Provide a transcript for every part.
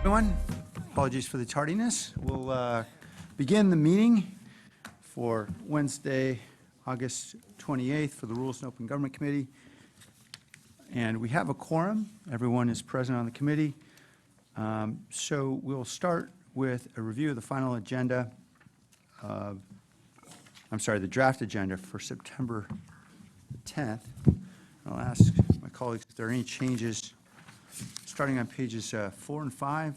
Everyone, apologies for the tardiness. We'll begin the meeting for Wednesday, August 28th for the Rules and Open Government Committee. And we have a quorum. Everyone is present on the committee. So we'll start with a review of the final agenda. The draft agenda for September 10th. I'll ask my colleagues if there are any changes starting on pages 4 and 5.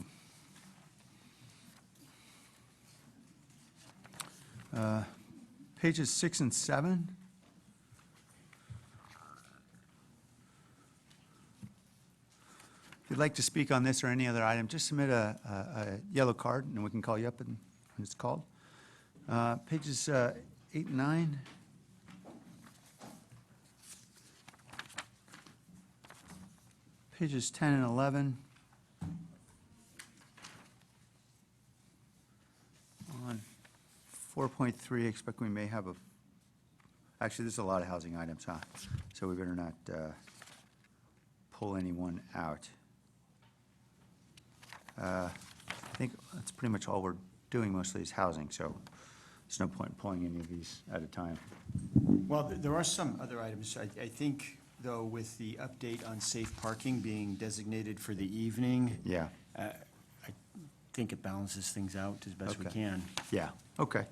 Pages 6 and 7. If you'd like to speak on this or any other item, just submit a yellow card and we can call you up when it's called. Pages 8 and 9. Pages 10 and 11. On 4.3, expect we may have actually, there's a lot of housing items, huh? So we better not pull anyone out. I think that's pretty much all we're doing mostly is housing, so there's no point in pulling any of these at a time. Well, there are some other items. I think, though, with the update on safe parking being designated for the evening, Yeah, I think it balances things out as best we Okay. can. yeah, okay.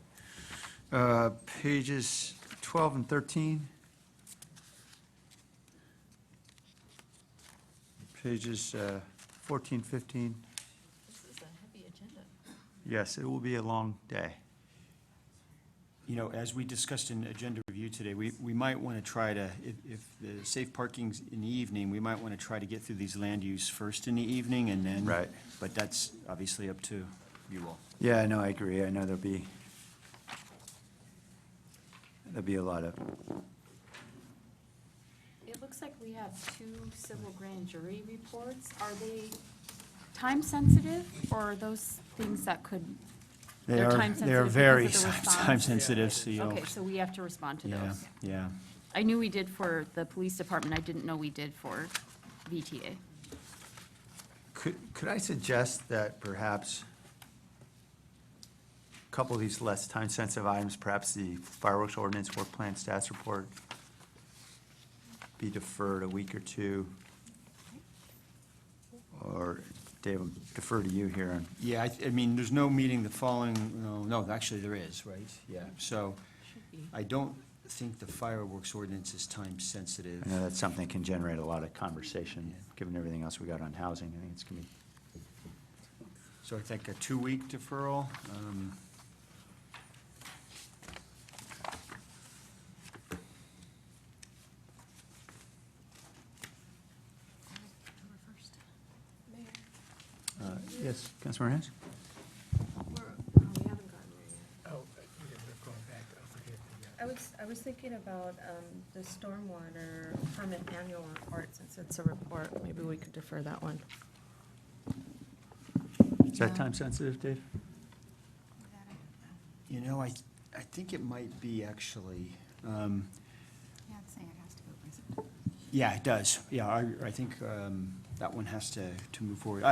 Pages 12 and 13. Pages 14, 15. This is a heavy agenda. Yes, it will be a long day. You know, as we discussed in agenda review today, we might want to try to, if the safe parking's in the evening, we might want to try to get through these land use first in the evening and then. Right. But that's obviously up to you all. Yeah, no, I agree. I know there'll be a lot of, It looks like we have 2 civil grand jury reports. Are they time sensitive, or are those things that could, they're time sensitive? They are because very of the response? time sensitive, so you know. Okay, so we have to respond to Yeah, those. yeah. I knew we did for the police department. I didn't know we did for VTA. could I suggest that perhaps a couple of these less time-sensitive items, perhaps the fireworks ordinance, work plan stats report, be deferred a week or two? Or Dave, I'll defer to you here on. Yeah, I mean, there's no meeting the following, no, actually there is, right? Yeah, so Should be. I don't think the fireworks ordinance is time sensitive. I know that's something that can generate a lot of conversation, given everything else we got on housing. I think it's going to be. So I think a 2-week deferral. Yes, Councilmember Hens? We haven't gotten there yet. Oh, yeah, we're going back, I forget. I was thinking about the stormwater permit annual report, since it's a report, maybe we could defer that one. Is that time-sensitive, Dave? You know, I think it might be actually, Yeah, it's saying it has to go present. yeah, it does. Yeah, I think that one has to move forward.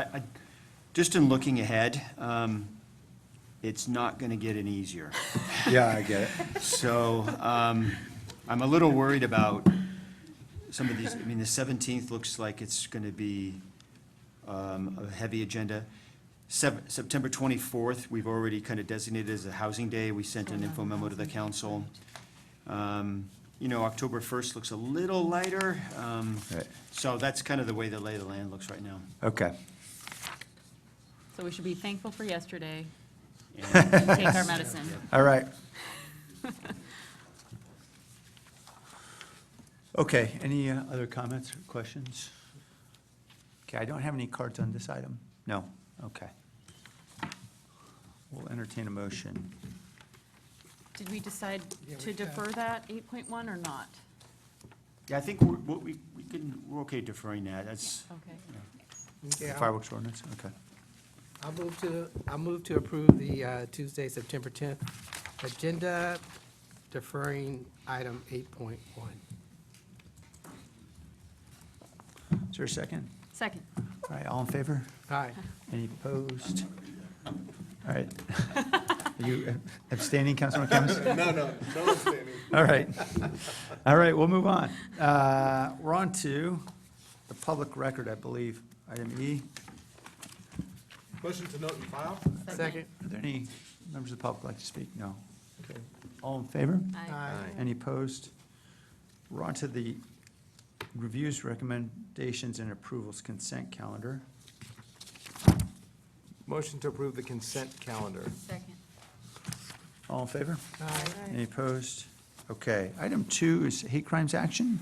Just in looking ahead, it's not going to get any easier. Yeah, I get it. So I'm a little worried about some of these. I mean, the 17th looks like it's going to be a heavy agenda. September 24th, we've already kind of designated as a housing day. We sent an info memo to the council. You know, October 1st looks a little lighter. Right. So that's kind of the way the lay of the land looks right now. Okay. So we should be thankful for yesterday And and take our medicine. All right. Okay, any other comments or questions? Okay, I don't have any cards on this item. No? Okay. We'll entertain a motion. Did we decide Yeah, to we defer have. that 8.1 or not? Yeah, I think we're okay deferring that. That's, Okay. Yeah, Fireworks ordinance, okay. I'll move to approve the Tuesday, September 10th agenda, deferring item 8.1. Is there a second? Second. All right, all in favor? Aye. Any opposed? All right. Are you abstaining, Councilmember Cummings? No abstaining. All right. All right, we'll move on. We're on to the public record, I believe, item E. Motion to note and file? Second. Are there any members of the public like to speak? No. Okay. All in favor? Aye. Any opposed? We're on to the reviews, recommendations, and approvals consent calendar. Motion to approve the consent calendar. Second. All in favor? Aye. Any opposed? Okay. Item 2 is hate crimes action.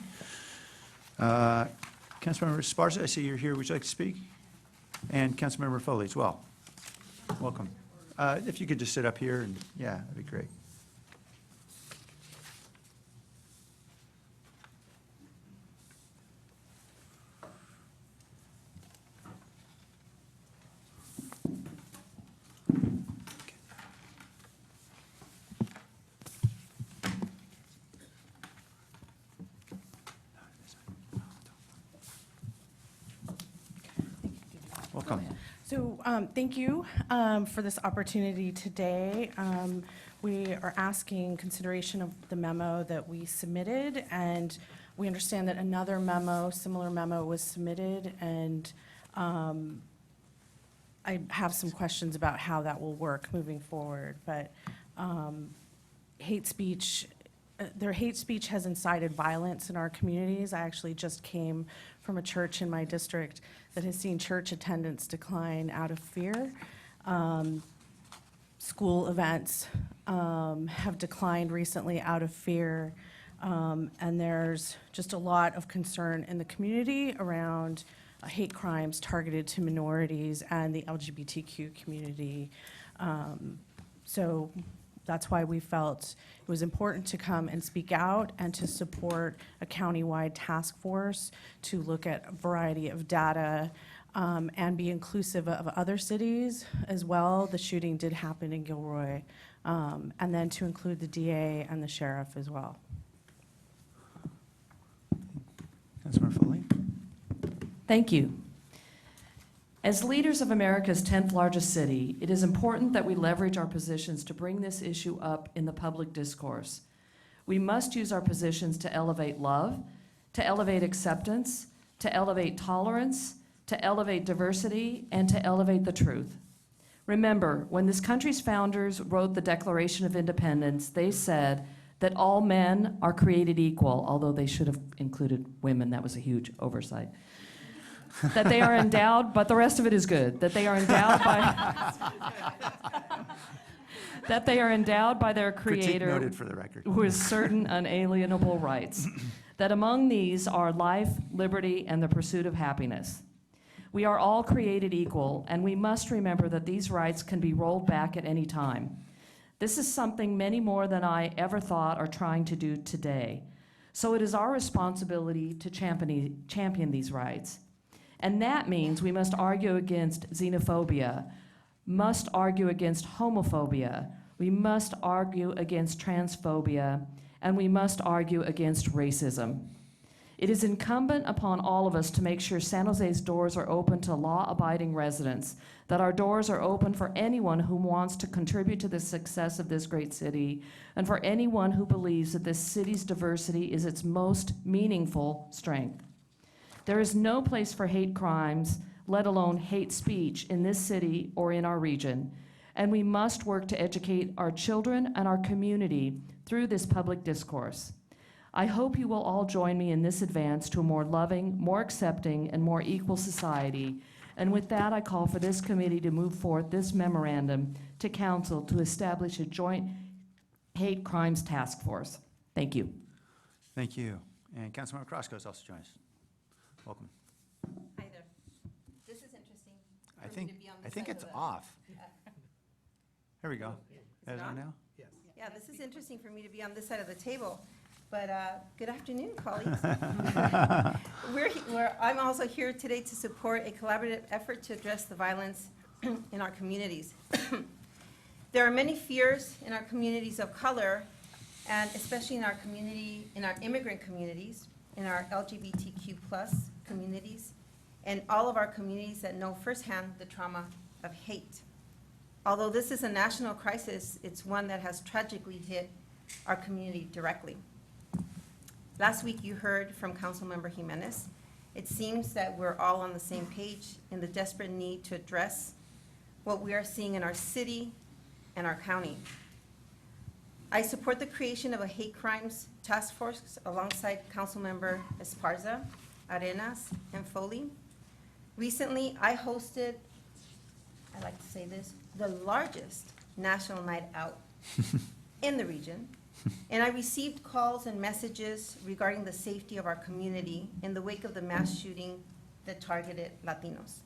Councilmember Esparza, I see you're here. Would you like to speak? And Councilmember Foley as well. Welcome. If you could just sit up here and, yeah, that'd be great. Welcome. So, thank you for this opportunity today. We are asking consideration of the memo that we submitted, and we understand that another memo, similar memo, was submitted, and I have some questions about how that will work moving forward, but hate speech, their hate speech has incited violence in our communities. I actually just came from a church in my district that has seen church attendance decline out of fear. School events have declined recently out of fear. And there's just a lot of concern in the community around hate crimes targeted to minorities and the LGBTQ community. So that's why we felt it was important to come and speak out and to support a countywide task force to look at a variety of data and be inclusive of other cities as well. The shooting did happen in Gilroy. And then to include the DA and the sheriff as well. Councilmember Foley? Thank you. As leaders of America's 10th largest city, it is important that we leverage our positions to bring this issue up in the public discourse. We must use our positions to elevate love, to elevate acceptance, to elevate tolerance, to elevate diversity, and to elevate the truth. Remember, when this country's founders wrote the Declaration of Independence, they said that all men are created equal, although they should have included women. That was a huge oversight. That they are endowed, but the rest of it is good, that they are endowed by their Critique Creator noted for the record. with certain unalienable rights, that among these are life, liberty, and the pursuit of happiness. We are all created equal, and we must remember that these rights can be rolled back at any time. This is something many more than I ever thought are trying to do today. So it is our responsibility to champion these rights. And that means we must argue against xenophobia, must argue against homophobia, we must argue against transphobia, and we must argue against racism. It is incumbent upon all of us to make sure San Jose's doors are open to law-abiding residents, that our doors are open for anyone who wants to contribute to the success of this great city, and for anyone who believes that this city's diversity is its most meaningful strength. There is no place for hate crimes, let alone hate speech, in this city or in our region, and we must work to educate our children and our community through this public discourse. I hope you will all join me in this advance to a more loving, more accepting, and more equal society. And with that, I call for this committee to move forth this memorandum to council to establish a joint hate crimes task force. Thank you. Thank you. And Councilmember Crosco is also joining us. Welcome. Hi there. This is interesting. I for me think, to be on I this think side it's of the- off. There we go. Is it on now? Yes. Yeah, this is interesting for me to be on this side of the table. But good afternoon, colleagues. I'm also here today to support a collaborative effort to address the violence in our communities. There are many fears in our communities of color, and especially in our community, in our immigrant communities, in our LGBTQ+ communities, and all of our communities that know firsthand the trauma of hate. Although this is a national crisis, it's one that has tragically hit our community directly. Last week, you heard from Councilmember Jimenez. It seems that we're all on the same page in the desperate need to address what we are seeing in our city and our county. I support the creation of a hate crimes task force alongside Councilmember Esparza, Arenas, and Foley. Recently, I hosted, I like to say this, the largest national night out in the region, and I received calls and messages regarding the safety of our community in the wake of the mass shooting that targeted Latinos.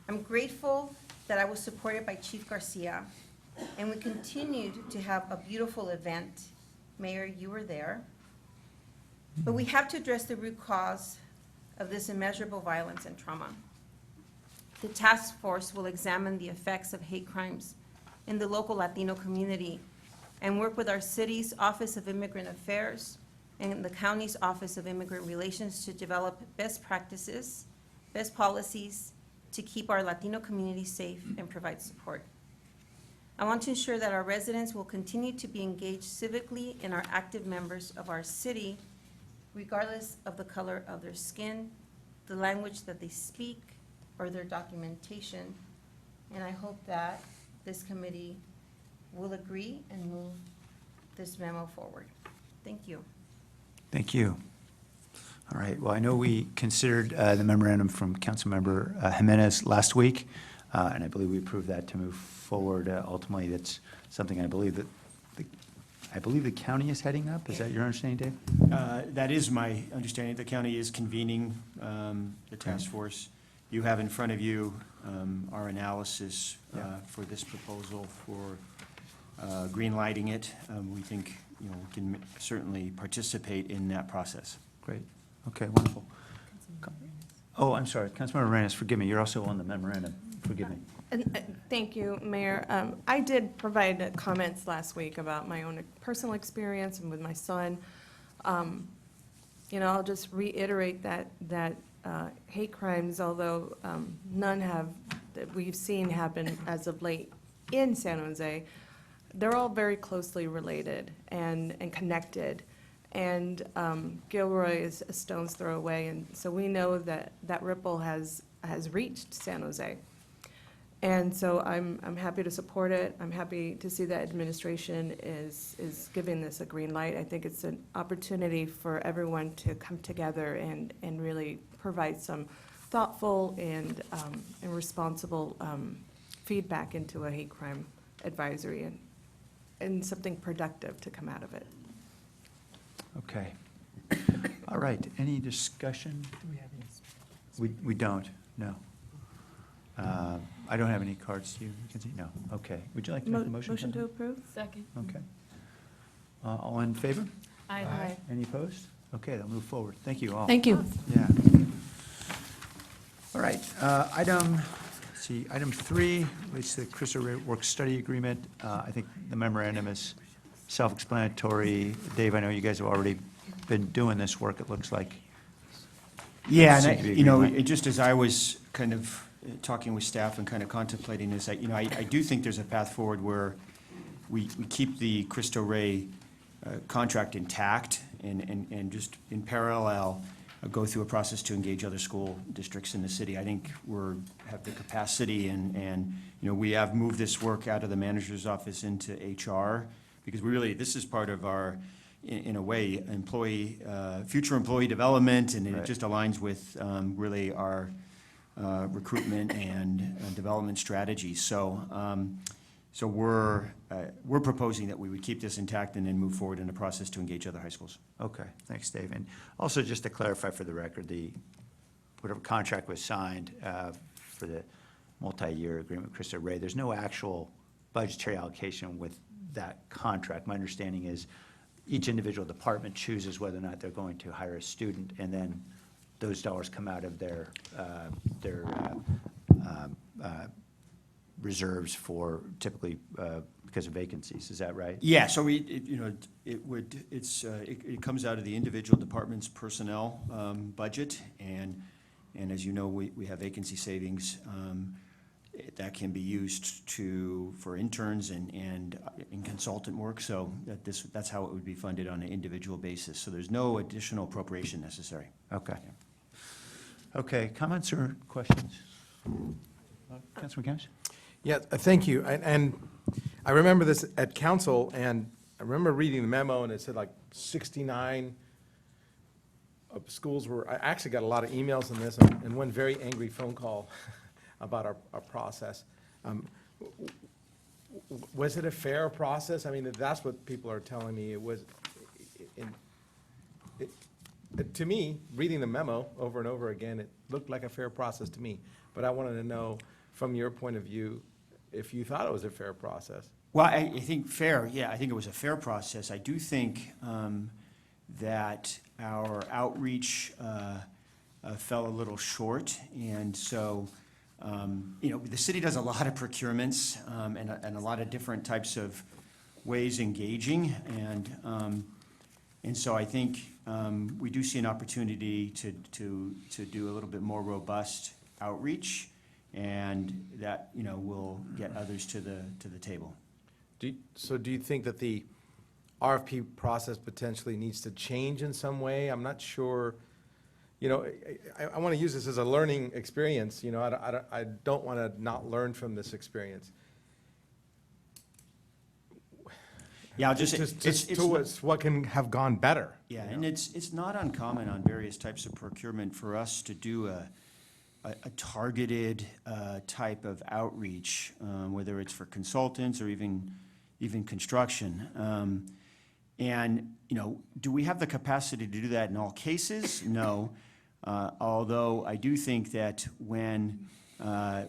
I'm grateful that I was supported by Chief Garcia, and we continued to have a beautiful event. Mayor, you were there. But we have to address the root cause of this immeasurable violence and trauma. The task force will examine the effects of hate crimes in the local Latino community and work with our city's Office of Immigrant Affairs and the county's Office of Immigrant Relations to develop best practices, best policies to keep our Latino community safe and provide support. I want to ensure that our residents will continue to be engaged civically and are active members of our city, regardless of the color of their skin, the language that they speak, or their documentation. And I hope that this committee will agree and move this memo forward. Thank you. Thank you. All right, well, I know we considered the memorandum from Councilmember Jimenez last week, and I believe we approved that to move forward. Ultimately, that's something I believe that, the county is heading up. Is that your understanding, Dave? That is my understanding. The county is convening the task force. You have in front of you our analysis for this proposal for green lighting it. We think, we can certainly participate in that process. Great. Okay, wonderful. Oh, I'm sorry, Councilmember Arenas, forgive me, you're also on the memorandum. Forgive me. Thank you, Mayor. I did provide comments last week about my own personal experience and with my son. I'll just reiterate that hate crimes, although none that we've seen happen as of late in San Jose, they're all very closely related and connected. And Gilroy is a stone's throw away, and so we know that ripple has reached San Jose. And so I'm happy to support it. I'm happy to see that administration is giving this a green light. I think it's an opportunity for everyone to come together and really provide some thoughtful and responsible feedback into a hate crime advisory and something productive to come out of it. Okay. All right, any discussion? Do we have any? We don't, no. I don't have any cards, do you, Mackenzie? No, okay. Would you like to make a motion? Motion to Councilman? approve? Second. Okay. All in favor? Aye. Any opposed? Okay, they'll move forward. Thank you all. Thank you. Yeah. All right, item 3 relates to the CRISA work-study agreement. I think the memorandum is self-explanatory. Dave, I know you guys have already been doing this work, it looks like. Yeah, Seemed to be a and, green light. it just as I was kind of talking with staff and kind of contemplating this, I do think there's a path forward where we keep the Cristo Rey contract intact and just in parallel, go through a process to engage other school districts in the city. I think have the capacity and we have moved this work out of the manager's office into HR because this is part of our, in a way, future employee development, and it Right. just aligns with really our recruitment and development strategy. So we're proposing that we would keep this intact and then move forward in the process to engage other high schools. Okay, thanks, Dave. And also, just to clarify for the record, whatever contract was signed for the multi-year agreement with Cristo Rey, there's no actual budgetary allocation with that contract. My understanding is each individual department chooses whether or not they're going to hire a student, and then those dollars come out of their reserves for typically because of vacancies, is that right? Yeah, so it comes out of the individual department's personnel budget, and as you know, we have vacancy savings that can be used for interns and in consultant work, so that's how it would be funded on an individual basis. So there's no additional appropriation necessary. Okay. Okay, comments or questions? Councilman Campos? Yeah, thank you. And I remember this at council, and I remember reading the memo, and it said like 69 of schools were, I actually got a lot of emails on this, and one very angry phone call about our process. Was it a fair process? I mean, that's what people are telling me. It was, to me, reading the memo over and over again, it looked like a fair process to me. But I wanted to know, from your point of view, if you thought it was a fair process. Well, I think fair, yeah, I think it was a fair process. I do think that our outreach fell a little short, and so, the city does a lot of procurements and a lot of different types of ways engaging, and so I think we do see an opportunity to do a little bit more robust outreach, and that, will get others to the table. So do you think that the RFP process potentially needs to change in some way? I'm not sure, I want to use this as a learning experience, I don't want to not learn from this experience. Yeah, I'll just say, It's what can have gone better. yeah, and it's not uncommon on various types of procurement for us to do a targeted type of outreach, whether it's for consultants or even construction. And, do we have the capacity to do that in all cases? No. Although I do think that when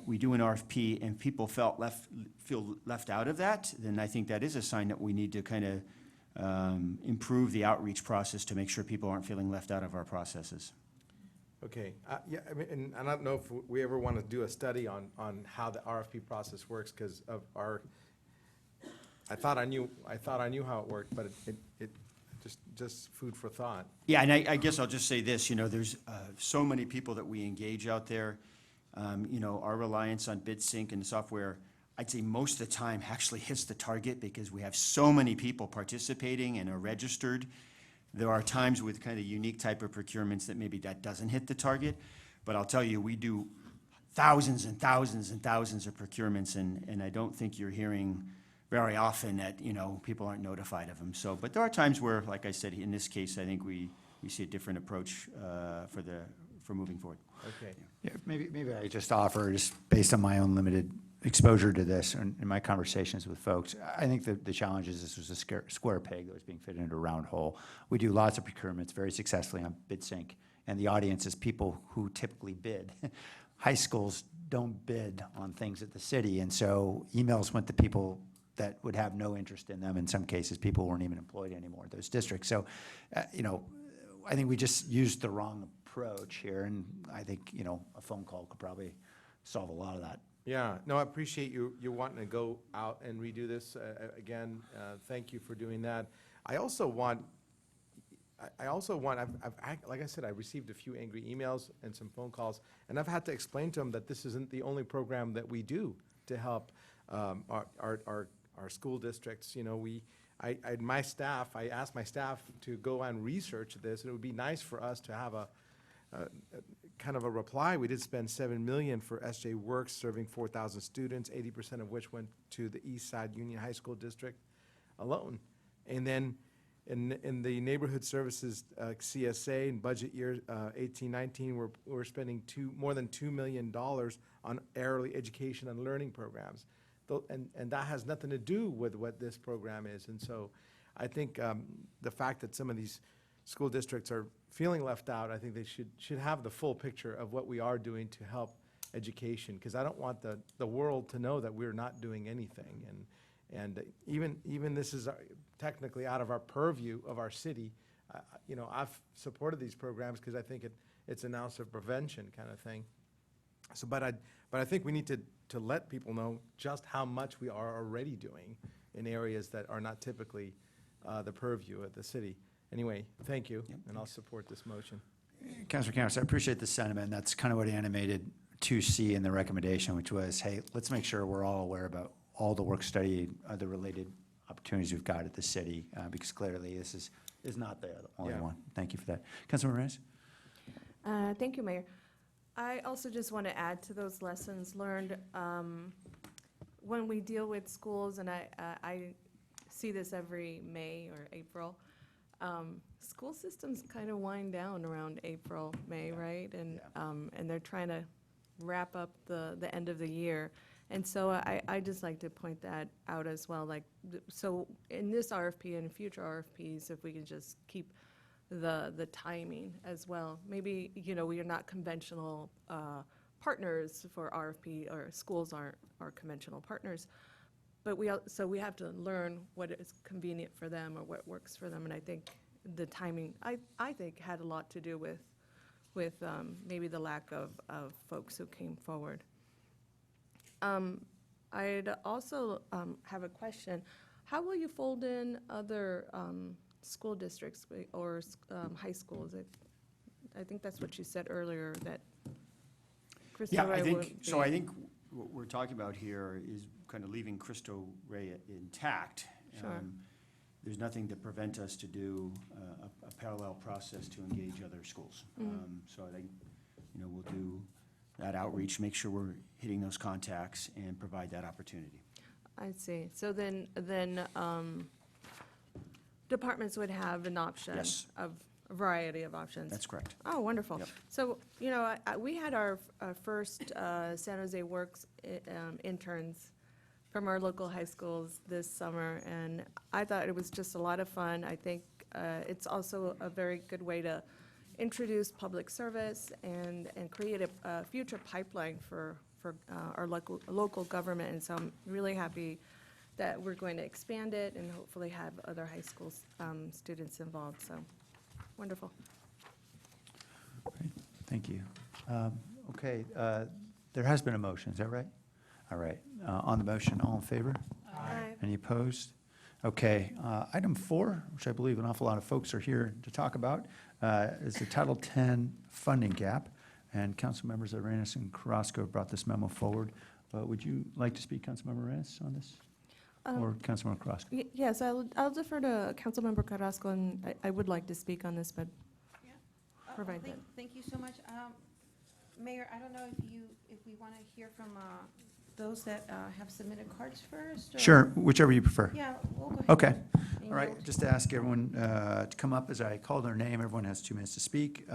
we do an RFP and people feel left out of that, then I think that is a sign that we need to kind of improve the outreach process to make sure people aren't feeling left out of our processes. Okay, yeah, I mean, and I don't know if we ever want to do a study on how the RFP process works, because of I thought I knew how it worked, but it just food for thought. Yeah, and I guess I'll just say this, there's so many people that we engage out there. Our reliance on BidSync and software, I'd say most of the time actually hits the target because we have so many people participating and are registered. There are times with kind of unique type of procurements that maybe that doesn't hit the target, but I'll tell you, we do thousands and thousands and thousands of procurements, and I don't think you're hearing very often that, people aren't notified of them. So, but there are times where, like I said, in this case, I think we see a different approach for moving forward. Okay. Yeah, maybe I just offer, just based on my own limited exposure to this and in my conversations with folks, I think the challenge is this was a square peg that was being fit into a round hole. We do lots of procurements very successfully on BidSync, and the audience is people who typically bid. High schools don't bid on things at the city, and so emails went to people that would have no interest in them. In some cases, people weren't even employed anymore at those districts. So, I think we just used the wrong approach here, and I think, a phone call could probably solve a lot of that. Yeah, no, I appreciate you wanting to go out and redo this again. Thank you for doing that. I also want, like I said, I received a few angry emails and some phone calls, and I've had to explain to them that this isn't the only program that we do to help our school districts. I asked my staff to go and research this, and it would be nice for us to have a kind of a reply. We did spend $7 million for SJ Works, serving 4,000 students, 80% of which went to the East Side Union High School District alone. And then in the neighborhood services CSA in budget year 18-19, we're spending more than $2 million on early education and learning programs. And that has nothing to do with what this program is. And so I think the fact that some of these school districts are feeling left out, I think they should have the full picture of what we are doing to help education, because I don't want the world to know that we're not doing anything. And even this is technically out of our purview of our city. I've supported these programs because I think it's an ounce of prevention kind of thing. So, but I think we need to let people know just how much we are already doing in areas that are not typically the purview of the city. Anyway, thank you, Yep, and I'll support this motion. Councilor Campos, I appreciate the sentiment. That's kind of what animated 2C in the recommendation, which was, hey, let's make sure we're all aware about all the work study, the related opportunities we've got at the city, because clearly this is not the only Yeah. one. Thank you for that. Councilmember Reyes? Thank you, Mayor. I also just want to add to those lessons learned. When we deal with schools, and I see this every May or April, school systems kind of wind down around April, May, right? And they're trying to wrap up the end of the year. And so I just like to point that out as well. Like, so in this RFP and future RFPs, if we can just keep the timing as well. Maybe, we are not conventional partners for RFP, or schools aren't our conventional partners. But so we have to learn what is convenient for them or what works for them. And I think the timing, I think, had a lot to do with maybe the lack of folks who came forward. I'd also have a question. How will you fold in other school districts or high schools? I think that's what you said earlier, that Cristo Yeah, I Rey think, wouldn't so I be- think what we're talking about here is kind of leaving Cristo Rey intact. Sure. There's nothing to prevent us to do a parallel process to engage other schools. So I think, we'll do that outreach, make sure we're hitting those contacts and provide that opportunity. I see. So then departments would have an option Yes. of a variety of options. That's correct. Oh, wonderful. Yep. So, we had our first San Jose Works interns from our local high schools this summer, and I thought it was just a lot of fun. I think it's also a very good way to introduce public service and create a future pipeline for our local government. And so I'm really happy that we're going to expand it and hopefully have other high school students involved. So, wonderful. Thank you. Okay, there has been a motion, is that right? All right, on the motion, all in favor? Aye. Any opposed? Okay, item 4, which I believe an awful lot of folks are here to talk about, is the Title X funding gap. And council members Arenas and Carrasco brought this memo forward. Would you like to speak, Councilmember Arenas, on this? Or Councilmember Carrasco? Yes, I'll defer to Councilmember Carrasco, and I would like to speak on this, but provide that. Thank you so much. Mayor, I don't know if we want to hear from those that have submitted cards first? or- Sure, whichever you prefer. Yeah, we'll go ahead. Okay, and all right, you'll- just to ask everyone to come up as I call their name. Everyone has 2 minutes to speak.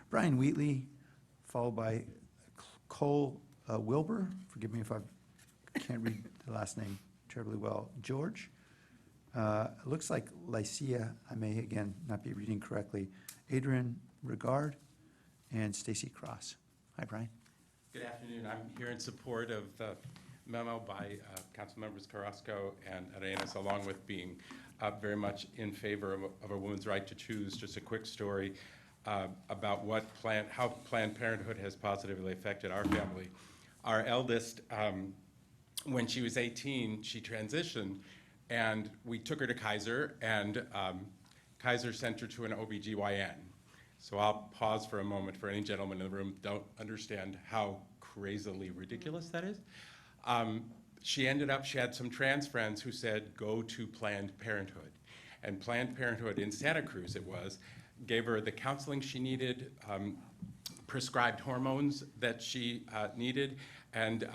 Brian Wheatley, followed by Cole Wilbur. Forgive me if I can't read the last name terribly well. George. It looks like Lycia, I may again not be reading correctly. Adrian Regard and Stacy Cross. Hi, Brian. Good afternoon. I'm here in support of the memo by Council Members Carrasco and Arenas, along with being very much in favor of a woman's right to choose. Just a quick story about how Planned Parenthood has positively affected our family. Our eldest, when she was 18, she transitioned, and we took her to Kaiser, and Kaiser sent her to an OBGYN. So I'll pause for a moment for any gentleman in the room who don't understand how crazily ridiculous that is. She had some trans friends who said, go to Planned Parenthood. And Planned Parenthood in Santa Cruz, gave her the counseling she needed, prescribed hormones that she needed, and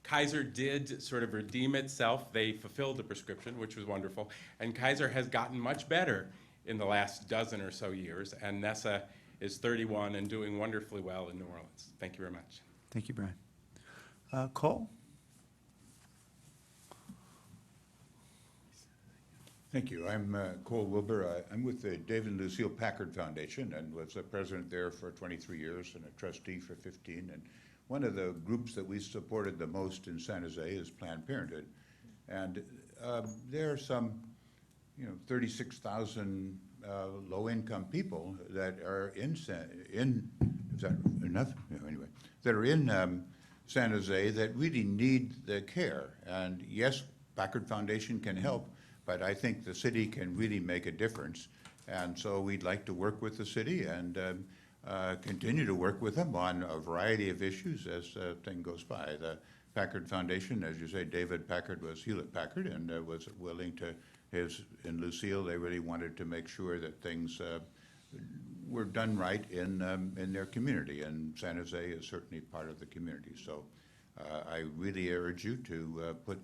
Kaiser did sort of redeem itself. They fulfilled the prescription, which was wonderful. And Kaiser has gotten much better in the last dozen or so years, and Nessa is 31 and doing wonderfully well in New Orleans. Thank you very much. Thank you, Brian. Cole? Thank you. I'm Cole Wilbur. I'm with the David and Lucille Packard Foundation and was the president there for 23 years and a trustee for 15. And one of the groups that we supported the most in San Jose is Planned Parenthood. And there are some 36,000 low-income people that are is that enough? No, anyway, that are in San Jose that really need the care. And yes, Packard Foundation can help, but I think the city can really make a difference. And so we'd like to work with the city and continue to work with them on a variety of issues as thing goes by. The Packard Foundation, as you say, David Packard was Hewlett Packard and was willing to, in Lucille, they really wanted to make sure that things were done right in their community, and San Jose is certainly part of the community. So I really urge you to put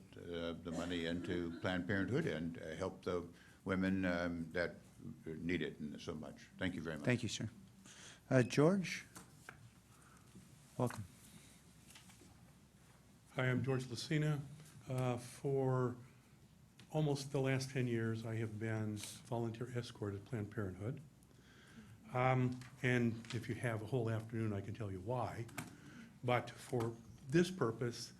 the money into Planned Parenthood and help the women that need it so much. Thank you very much. Thank you, sir. George? Welcome. Hi, I'm George Lucina. For almost the last 10 years, I have been volunteer escort at Planned Parenthood. And if you have a whole afternoon, I can tell you why. But for this purpose,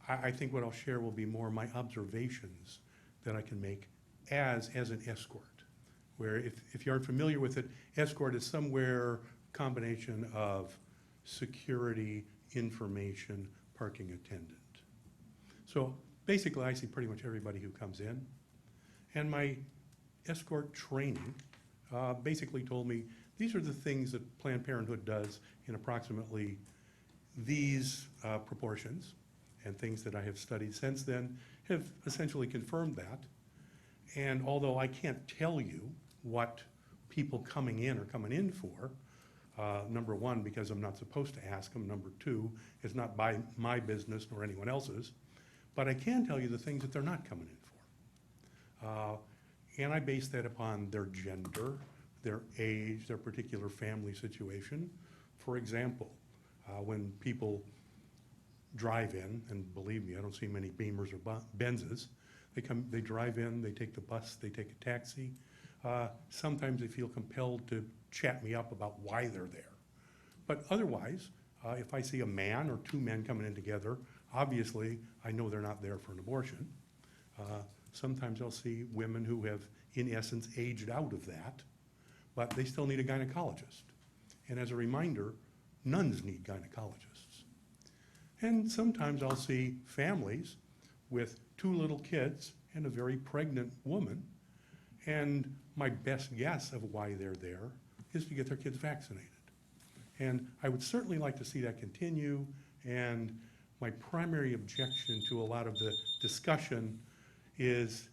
I think what I'll share will be more my observations that I can make as an escort. Where if you aren't familiar with it, escort is somewhere combination of security, information, parking attendant. So basically, I see pretty much everybody who comes in. And my escort training basically told me these are the things that Planned Parenthood does in approximately these proportions, and things that I have studied since then have essentially confirmed that. And although I can't tell you what people coming in are coming in for, number one, because I'm not supposed to ask them, number two, it's not by my business nor anyone else's, but I can tell you the things that they're not coming in for. And I base that upon their gender, their age, their particular family situation. For example, when people drive in, and believe me, I don't see many Beamers or Benzes, they drive in, they take the bus, they take a taxi. Sometimes they feel compelled to chat me up about why they're there. But otherwise, if I see a man or two men coming in together, obviously I know they're not there for an abortion. Sometimes I'll see women who have, in essence, aged out of that, but they still need a gynecologist. And as a reminder, nuns need gynecologists. And sometimes I'll see families with 2 little kids and a very pregnant woman, and my best guess of why they're there is to get their kids vaccinated. And I would certainly like to see that continue, and my primary objection to a lot of the discussion is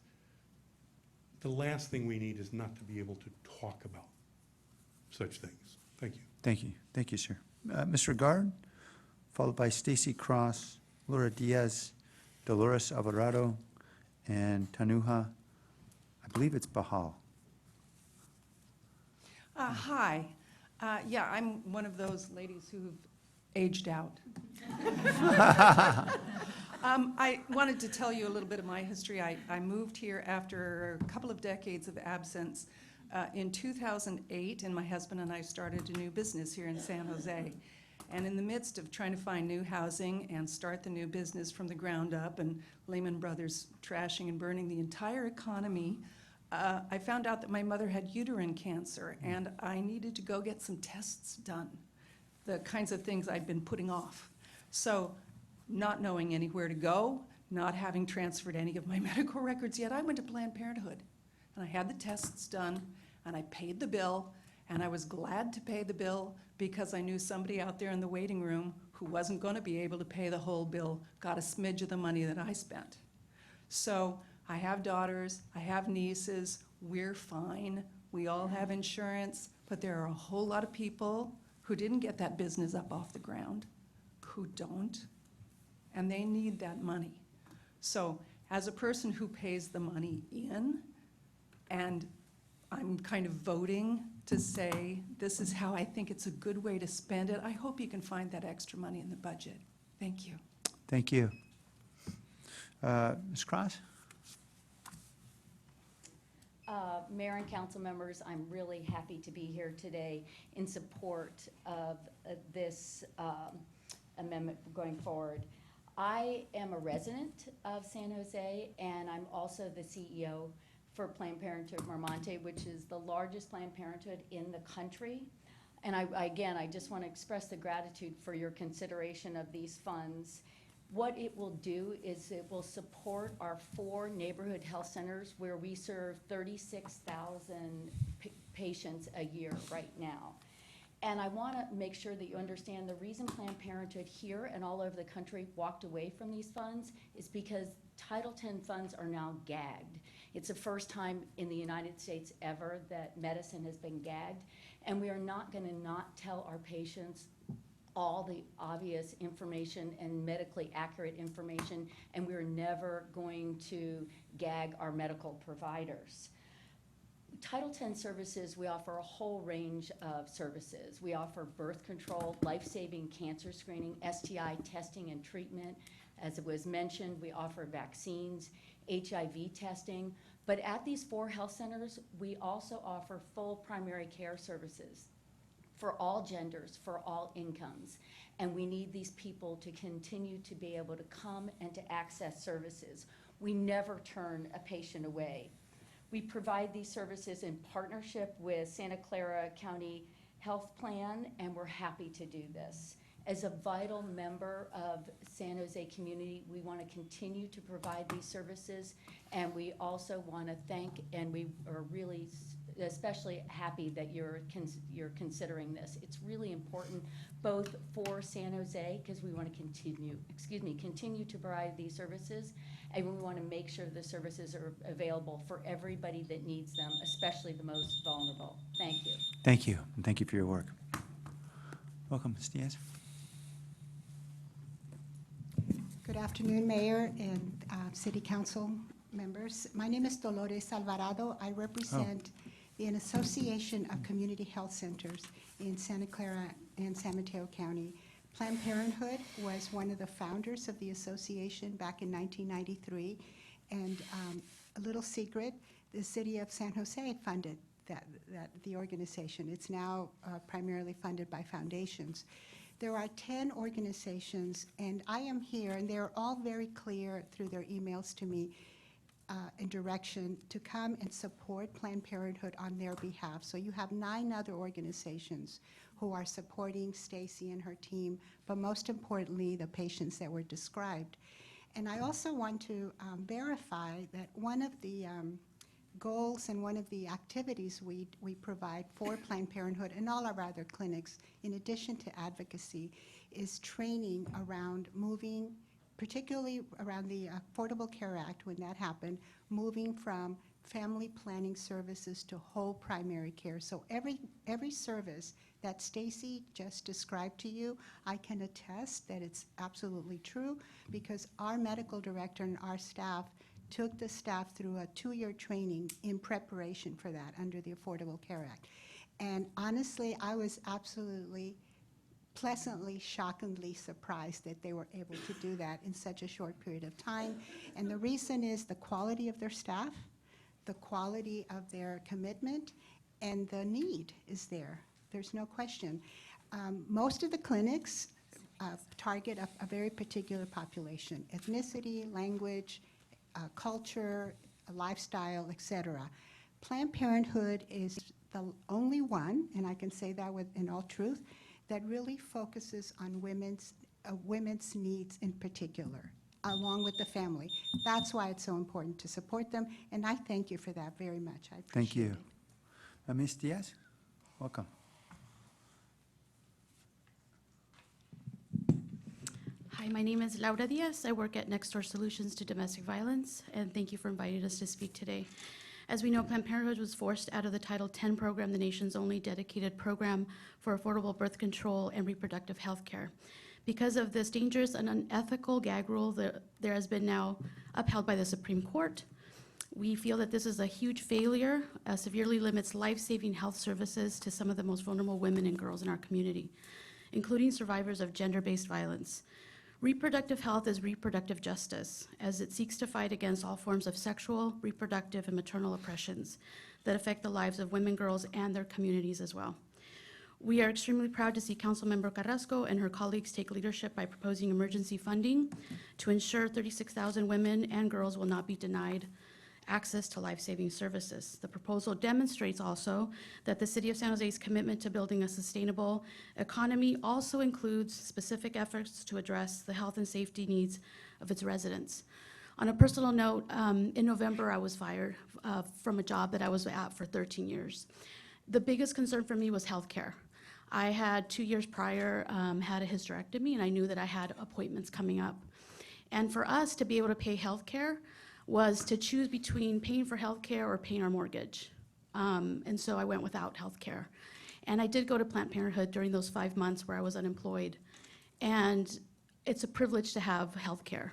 the last thing we need is not to be able to talk about such things. Thank you. Thank you. Thank you, sir. Mr. Gard, followed by Stacy Cross, Laura Diaz, Dolores Alvarado, and Tanuha, I believe it's Bahal. Hi. Yeah, I'm one of those ladies who've aged out. I wanted to tell you a little bit of my history. I moved here after a couple of decades of absence in 2008, and my husband and I started a new business here in San Jose. And in the midst of trying to find new housing and start the new business from the ground up, and Lehman Brothers trashing and burning the entire economy, I found out that my mother had uterine cancer, and I needed to go get some tests done, the kinds of things I'd been putting off. So, not knowing anywhere to go, not having transferred any of my medical records yet, I went to Planned Parenthood. And I had the tests done, and I paid the bill, and I was glad to pay the bill because I knew somebody out there in the waiting room who wasn't going to be able to pay the whole bill got a smidge of the money that I spent. So I have daughters, I have nieces, we're fine, we all have insurance, but there are a whole lot of people who didn't get that business up off the ground, who don't, and they need that money. So as a person who pays the money in, and I'm kind of voting to say this is how I think it's a good way to spend it, I hope you can find that extra money in the budget. Thank you. Thank you. Ms. Cross? Mayor and council members, I'm really happy to be here today in support of this amendment going forward. I am a resident of San Jose, and I'm also the CEO for Planned Parenthood Marmonte, which is the largest Planned Parenthood in the country. And again, I just want to express the gratitude for your consideration of these funds. What it will do is it will support our 4 neighborhood health centers where we serve 36,000 patients a year right now. And I want to make sure that you understand the reason Planned Parenthood here and all over the country walked away from these funds is because Title X funds are now gagged. It's the first time in the United States ever that medicine has been gagged, and we are not going to not tell our patients all the obvious information and medically accurate information, and we're never going to gag our medical providers. Title X services, we offer a whole range of services. We offer birth control, life-saving cancer screening, STI testing and treatment. As it was mentioned, we offer vaccines, HIV testing. But at these 4 health centers, we also offer full primary care services for all genders, for all incomes. And we need these people to continue to be able to come and to access services. We never turn a patient away. We provide these services in partnership with Santa Clara County Health Plan, and we're happy to do this. As a vital member of San Jose community, we want to continue to provide these services, and we also want to thank, and we are really especially happy that you're considering this. It's really important both for San Jose, because we want to continue to provide these services, and we want to make sure the services are available for everybody that needs them, especially the most vulnerable. Thank you. Thank you, and thank you for your work. Welcome, Ms. Diaz. Good afternoon, Mayor and City Council members. My name is Dolores Alvarado. I represent an association of community health centers in Santa Clara and San Mateo County. Planned Parenthood was one of the founders of the association back in 1993, and a little secret, the city of San Jose funded the organization. It's now primarily funded by foundations. There are 10 organizations, and I am here, and they're all very clear through their emails to me in direction to come and support Planned Parenthood on their behalf. So you have 9 other organizations who are supporting Stacy and her team, but most importantly, the patients that were described. And I also want to verify that one of the goals and one of the activities we provide for Planned Parenthood and all our other clinics, in addition to advocacy, is training around moving, particularly around the Affordable Care Act, when that happened, moving from family planning services to whole primary care. So every service that Stacy just described to you, I can attest that it's absolutely true, because our medical director and our staff took the staff through a 2-year training in preparation for that under the Affordable Care Act. And honestly, I was absolutely pleasantly, shockingly surprised that they were able to do that in such a short period of time. And the reason is the quality of their staff, the quality of their commitment, and the need is there. There's no question. Most of the clinics target a very particular population: ethnicity, language, culture, lifestyle, etc. Planned Parenthood is the only one, and I can say that in all truth, that really focuses on women's needs in particular, along with the family. That's why it's so important to support them, and I thank you for that very much. I appreciate Thank you. it. Ms. Diaz, welcome. Hi, my name is Laura Diaz. I work at Nextdoor Solutions to Domestic Violence, and thank you for inviting us to speak today. As we know, Planned Parenthood was forced out of the Title X program, the nation's only dedicated program for affordable birth control and reproductive health care. Because of this dangerous and unethical gag rule that there has been now upheld by the Supreme Court, we feel that this is a huge failure, severely limits life-saving health services to some of the most vulnerable women and girls in our community, including survivors of gender-based violence. Reproductive health is reproductive justice, as it seeks to fight against all forms of sexual, reproductive, and maternal oppressions that affect the lives of women, girls, and their communities as well. We are extremely proud to see Councilmember Carrasco and her colleagues take leadership by proposing emergency funding to ensure 36,000 women and girls will not be denied access to life-saving services. The proposal demonstrates also that the City of San Jose's commitment to building a sustainable economy also includes specific efforts to address the health and safety needs of its residents. On a personal note, in November, I was fired from a job that I was at for 13 years. The biggest concern for me was healthcare. I had 2 years prior had a hysterectomy, and I knew that I had appointments coming up. And for us to be able to pay healthcare was to choose between paying for healthcare or paying our mortgage. And so I went without healthcare. And I did go to Planned Parenthood during those 5 months where I was unemployed. And it's a privilege to have healthcare.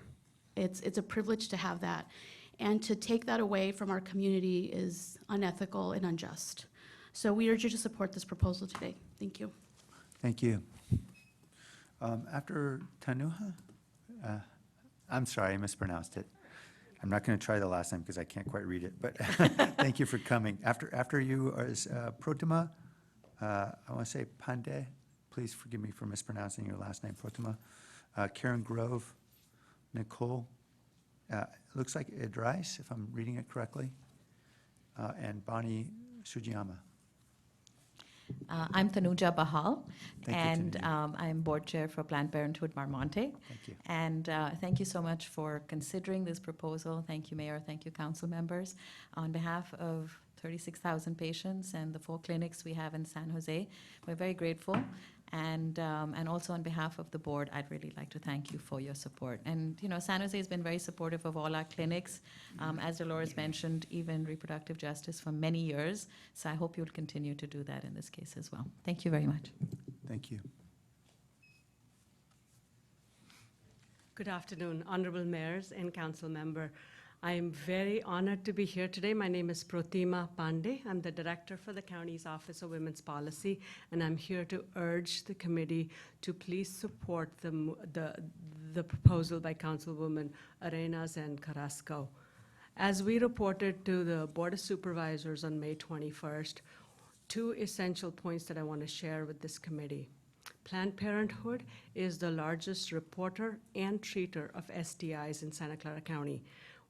It's a privilege to have that. And to take that away from our community is unethical and unjust. So we urge you to support this proposal today. Thank you. Thank you. After Tanuha, I'm sorry, I mispronounced it. I'm not going to try the last name because I can't quite read it, but thank you for coming. After you is Protima, I want to say Pandey. Please forgive me for mispronouncing your last name, Protima. Karen Grove, Nicole, looks like Idris, if I'm reading it correctly, and Bonnie Sujiyama. I'm Tanuja Bahal, Thank you, and Tanuja. I'm board chair for Planned Parenthood Marmonte. Thank you. And thank you so much for considering this proposal. Thank you, Mayor. Thank you, council members. On behalf of 36,000 patients and the 4 clinics we have in San Jose, we're very grateful. And also on behalf of the board, I'd really like to thank you for your support. And, you know, San Jose has been very supportive of all our clinics, as Dolores mentioned, even reproductive justice for many years. So I hope you'll continue to do that in this case as well. Thank you very much. Thank you. Good afternoon, honorable mayors and council member. I am very honored to be here today. My name is Protima Pandey. I'm the director for the county's Office of Women's Policy, and I'm here to urge the committee to please support the proposal by Councilwoman Arenas and Carrasco. As we reported to the Board of Supervisors on May 21st, 2 essential points that I want to share with this committee. Planned Parenthood is the largest reporter and treater of STIs in Santa Clara County.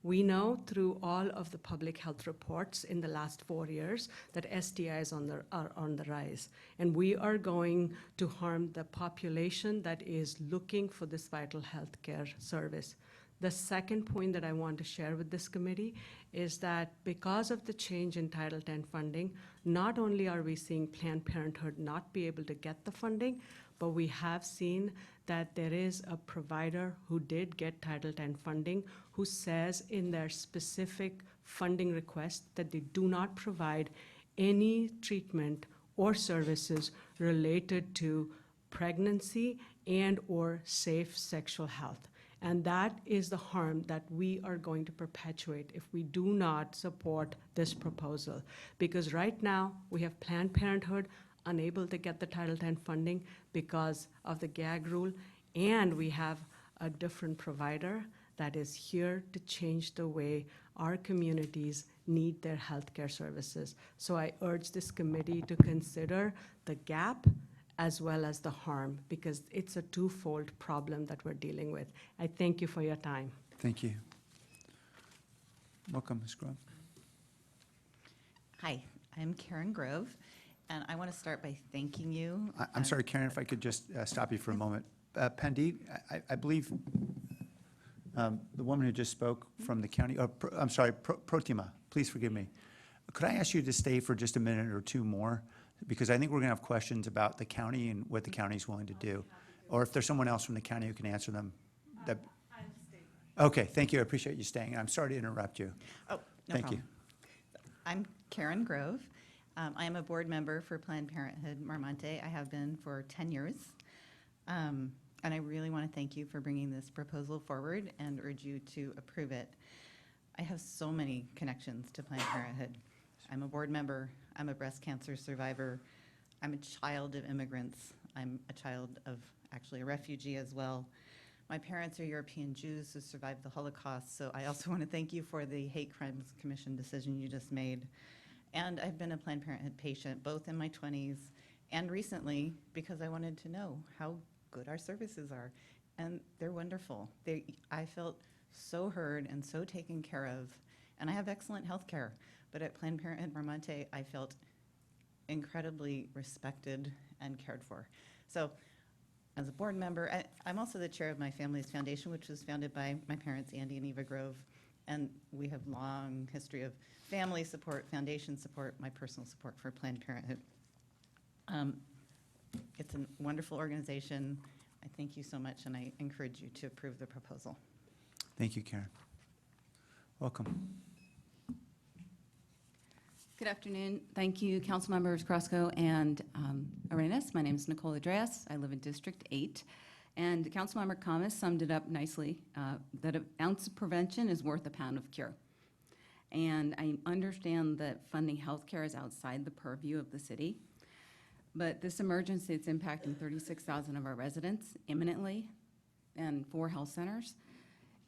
We know through all of the public health reports in the last 4 years that STIs are on the rise. And we are going to harm the population that is looking for this vital health care service. The second point that I want to share with this committee is that because of the change in Title X funding, not only are we seeing Planned Parenthood not be able to get the funding, but we have seen that there is a provider who did get Title X funding who says in their specific funding request that they do not provide any treatment or services related to pregnancy and/or safe sexual health. And that is the harm that we are going to perpetuate if we do not support this proposal. Because right now, we have Planned Parenthood unable to get the Title X funding because of the gag rule, and we have a different provider that is here to change the way our communities need their healthcare services. So I urge this committee to consider the gap as well as the harm, because it's a twofold problem that we're dealing with. I thank you for your time. Thank you. Welcome, Ms. Grove. Hi, I'm Karen Grove, and I want to start by thanking you. I'm sorry, Karen, if I could just stop you for a moment. Pandit, I believe the woman who just spoke from the county, I'm sorry, Protima, please forgive me. Could I ask you to stay for just a minute or 2 more? Because I think we're going to have questions about the county and what the county is willing to do. Or if there's someone else from the county who can answer them. Okay, thank you. I appreciate you staying. I'm sorry to interrupt you. Oh, no Thank problem. you. I'm Karen Grove. I am a board member for Planned Parenthood Marmonte. I have been for 10 years. And I really want to thank you for bringing this proposal forward and urge you to approve it. I have so many connections to Planned Parenthood. I'm a board member. I'm a breast cancer survivor. I'm a child of immigrants. I'm a child of actually a refugee as well. My parents are European Jews who survived the Holocaust, so I also want to thank you for the Hate Crimes Commission decision you just made. And I've been a Planned Parenthood patient both in my 20s and recently because I wanted to know how good our services are. And they're wonderful. I felt so heard and so taken care of. and I have excellent health care. But at Planned Parenthood Marmonte, I felt incredibly respected and cared for. So as a board member, I'm also the chair of my family's foundation, which was founded by my parents, Andy and Eva Grove. And we have long history of family support, foundation support, my personal support for Planned Parenthood. It's a wonderful organization. I thank you so much, and I encourage you to approve the proposal. Thank you, Karen. Welcome. Good afternoon. Thank you, council members Carrasco and Arenas. My name is Nicole Andreas. I live in District 8. And Councilmember Camas summed it up nicely, that an ounce of prevention is worth a pound of cure. And I understand that funding healthcare is outside the purview of the city, but this emergency, it's impacting 36,000 of our residents imminently and 4 health centers,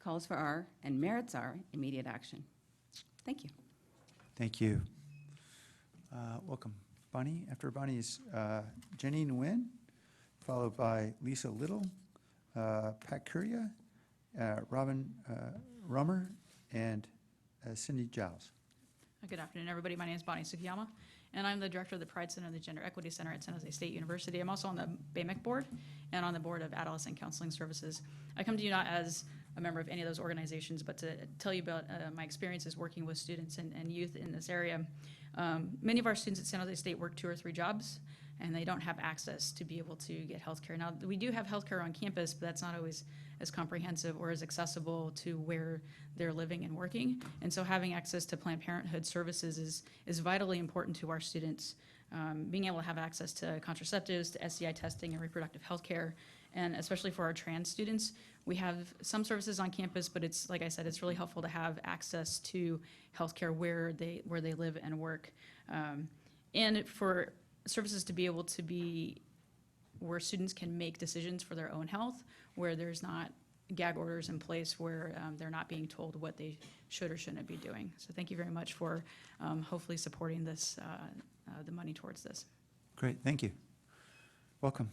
calls for our and merits our immediate action. Thank you. Thank you. Welcome. Bonnie, after Bonnie is Janine Nguyen, followed by Lisa Little, Pat Curia, Robin Rummer, and Cindy Giles. Good afternoon, everybody. My name is Bonnie Sukiyama, and I'm the director of the Pride Center and the Gender Equity Center at San Jose State University. I'm also on the BAMEC board and on the board of Adolescent Counseling Services. I come to you not as a member of any of those organizations, but to tell you about my experiences working with students and youth in this area. Many of our students at San Jose State work 2 or 3 jobs, and they don't have access to be able to get health care. Now, we do have health care on campus, but that's not always as comprehensive or as accessible to where they're living and working. And so having access to Planned Parenthood services is vitally important to our students. Being able to have access to contraceptives, to STI testing and reproductive health care, and especially for our trans students, we have some services on campus, but it's, like I said, it's really helpful to have access to healthcare where they live and work. And for services to be able to be where students can make decisions for their own health, where there's not gag orders in place, where they're not being told what they should or shouldn't be doing. So thank you very much for hopefully supporting this, the money towards this. Great, thank you. Welcome.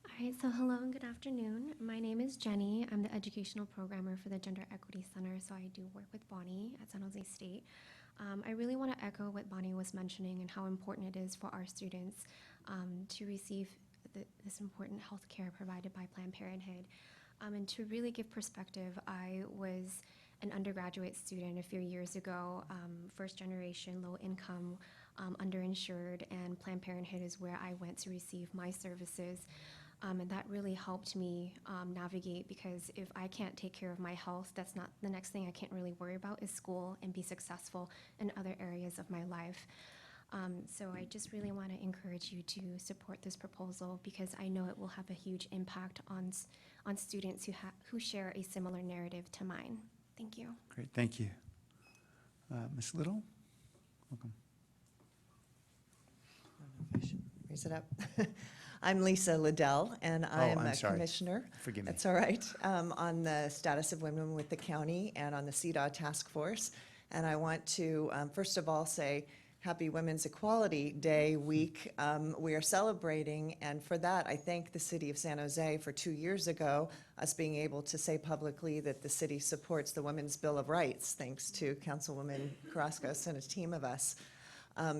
All right, so hello and good afternoon. My name is Jenny. I'm the educational programmer for the Gender Equity Center, so I do work with Bonnie at San Jose State. I really want to echo what Bonnie was mentioning and how important it is for our students to receive this important health care provided by Planned Parenthood. And to really give perspective, I was an undergraduate student a few years ago, first generation, low income, underinsured, and Planned Parenthood is where I went to receive my services. And that really helped me navigate, because if I can't take care of my health, that's not the next thing I can't really worry about is school and be successful in other areas of my life. So I just really want to encourage you to support this proposal, because I know it will have a huge impact on students who share a similar narrative to mine. Thank you. Great, thank you. Ms. Little, welcome. Raise it up. I'm Lisa Liddell, and I'm a commissioner. Forgive me. That's all right. On the status of women with the county and on the CEDAW task force. And I want to, first of all, say Happy Women's Equality Day week. We are celebrating, and for that, I thank the city of San Jose for 2 years ago, us being able to say publicly that the city supports the Women's Bill of Rights, thanks to Councilwoman Carrascos and a team of us.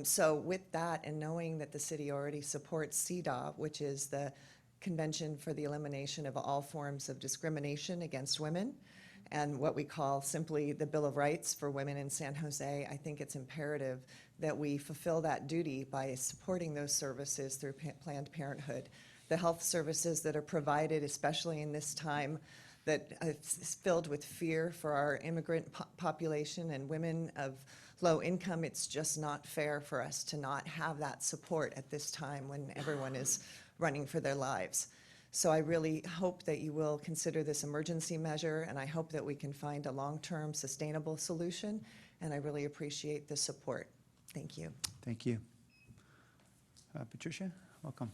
So with that, and knowing that the city already supports CEDAW, which is the Convention for the Elimination of All Forms of Discrimination Against Women, and what we call simply the Bill of Rights for women in San Jose, I think it's imperative that we fulfill that duty by supporting those services through Planned Parenthood. The health services that are provided, especially in this time that is filled with fear for our immigrant population and women of low income, it's just not fair for us to not have that support at this time when everyone is running for their lives. So I really hope that you will consider this emergency measure, and I hope that we can find a long-term sustainable solution, and I really appreciate the support. Thank you. Thank you. Patricia, welcome.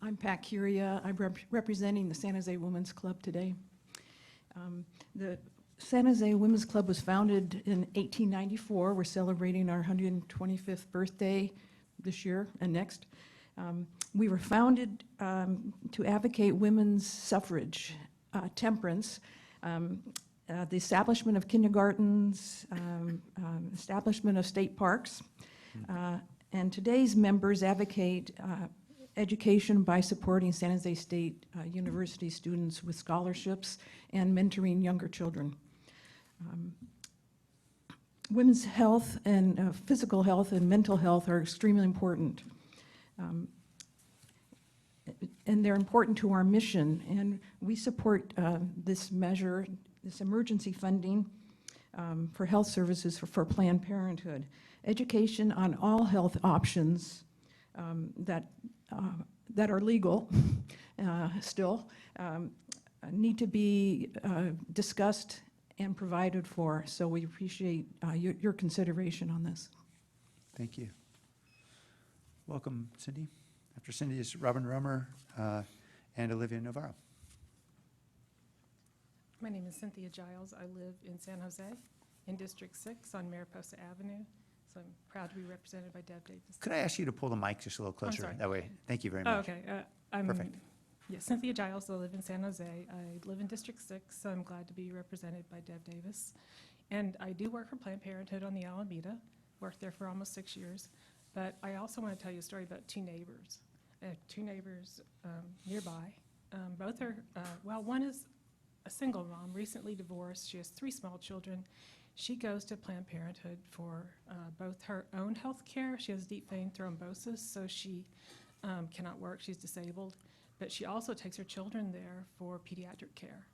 I'm Pat Curia. I'm representing the San Jose Women's Club today. The San Jose Women's Club was founded in 1894. We're celebrating our 125th birthday this year and next. We were founded to advocate women's suffrage, temperance, the establishment of kindergartens, establishment of state parks. And today's members advocate education by supporting San Jose State University students with scholarships and mentoring younger children. Women's health and physical health and mental health are extremely important. And they're important to our mission. And we support this measure, this emergency funding for health services for Planned Parenthood. Education on all health options that are legal still need to be discussed and provided for. So we appreciate your consideration on this. Thank you. Welcome, Cindy. After Cindy is Robin Romer and Olivia Navarro. My name is Cynthia Giles. I live in San Jose in District 6 on Mariposa Avenue. So I'm proud to be represented by Deb Davis. Could I ask you to pull the mic just a little closer? sorry. That way, thank you very Oh, much. okay. Perfect. Yes, Cynthia Giles. I live in San Jose. I live in District 6, so I'm glad to be represented by Deb Davis. And I do work for Planned Parenthood on the Alameda. Worked there for almost 6 years. But I also want to tell you a story about two neighbors. I have two neighbors nearby. Both are, well, one is a single mom, recently divorced. She has 3 small children. She goes to Planned Parenthood for both her own health care. She has deep vein thrombosis, so she cannot work. She's disabled. But she also takes her children there for pediatric care.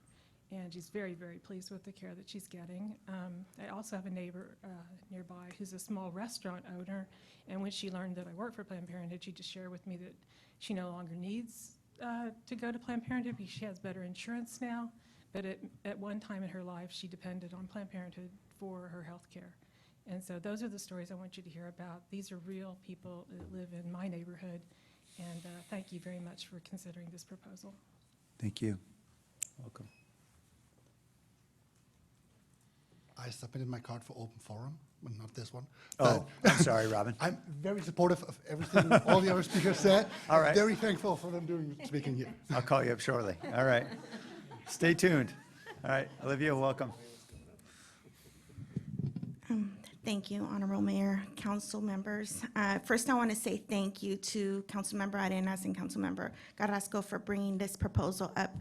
And she's very, very pleased with the care that she's getting. I also have a neighbor nearby who's a small restaurant owner. And when she learned that I work for Planned Parenthood, she just shared with me that she no longer needs to go to Planned Parenthood because she has better insurance now. But at one time in her life, she depended on Planned Parenthood for her health care. And so those are the stories I want you to hear about. These are real people that live in my neighborhood. And thank you very much for considering this proposal. Thank you. Welcome. I submitted my card for open forum, but not this one. Oh, But I'm sorry, Robin. I'm very supportive of everything all the other speakers said. All right. Very thankful for them speaking here. I'll call you up shortly. All right. Stay tuned. All right, Olivia, welcome. Thank you, Honorable Mayor, council members. First, I want to say thank you to Councilmember Arenas and Councilmember Carrasco for bringing this proposal up.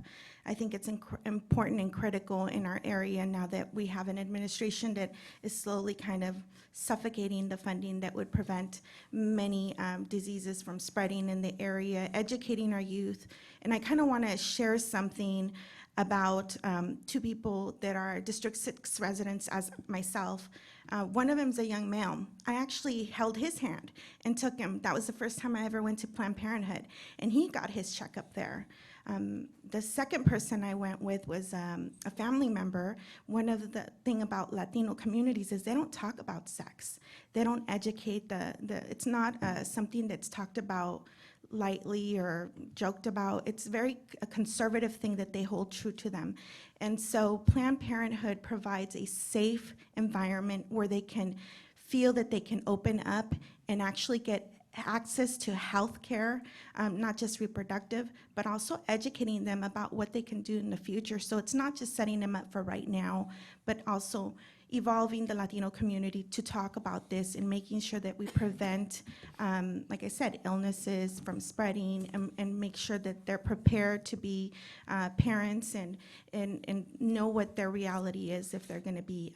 I think it's important and critical in our area now that we have an administration that is slowly kind of suffocating the funding that would prevent many diseases from spreading in the area, educating our youth. And I kind of want to share something about 2 people that are District 6 residents as myself. One of them is a young male. I actually held his hand and took him. That was the first time I ever went to Planned Parenthood, and he got his checkup there. The second person I went with was a family member. One of the thing about Latino communities is they don't talk about sex. They don't educate it's not something that's talked about lightly or joked about. It's a conservative thing that they hold true to them. And so Planned Parenthood provides a safe environment where they can feel that they can open up and actually get access to health care, not just reproductive, but also educating them about what they can do in the future. So it's not just setting them up for right now, but also evolving the Latino community to talk about this and making sure that we prevent, like I said, illnesses from spreading and make sure that they're prepared to be parents and know what their reality is if they're going to be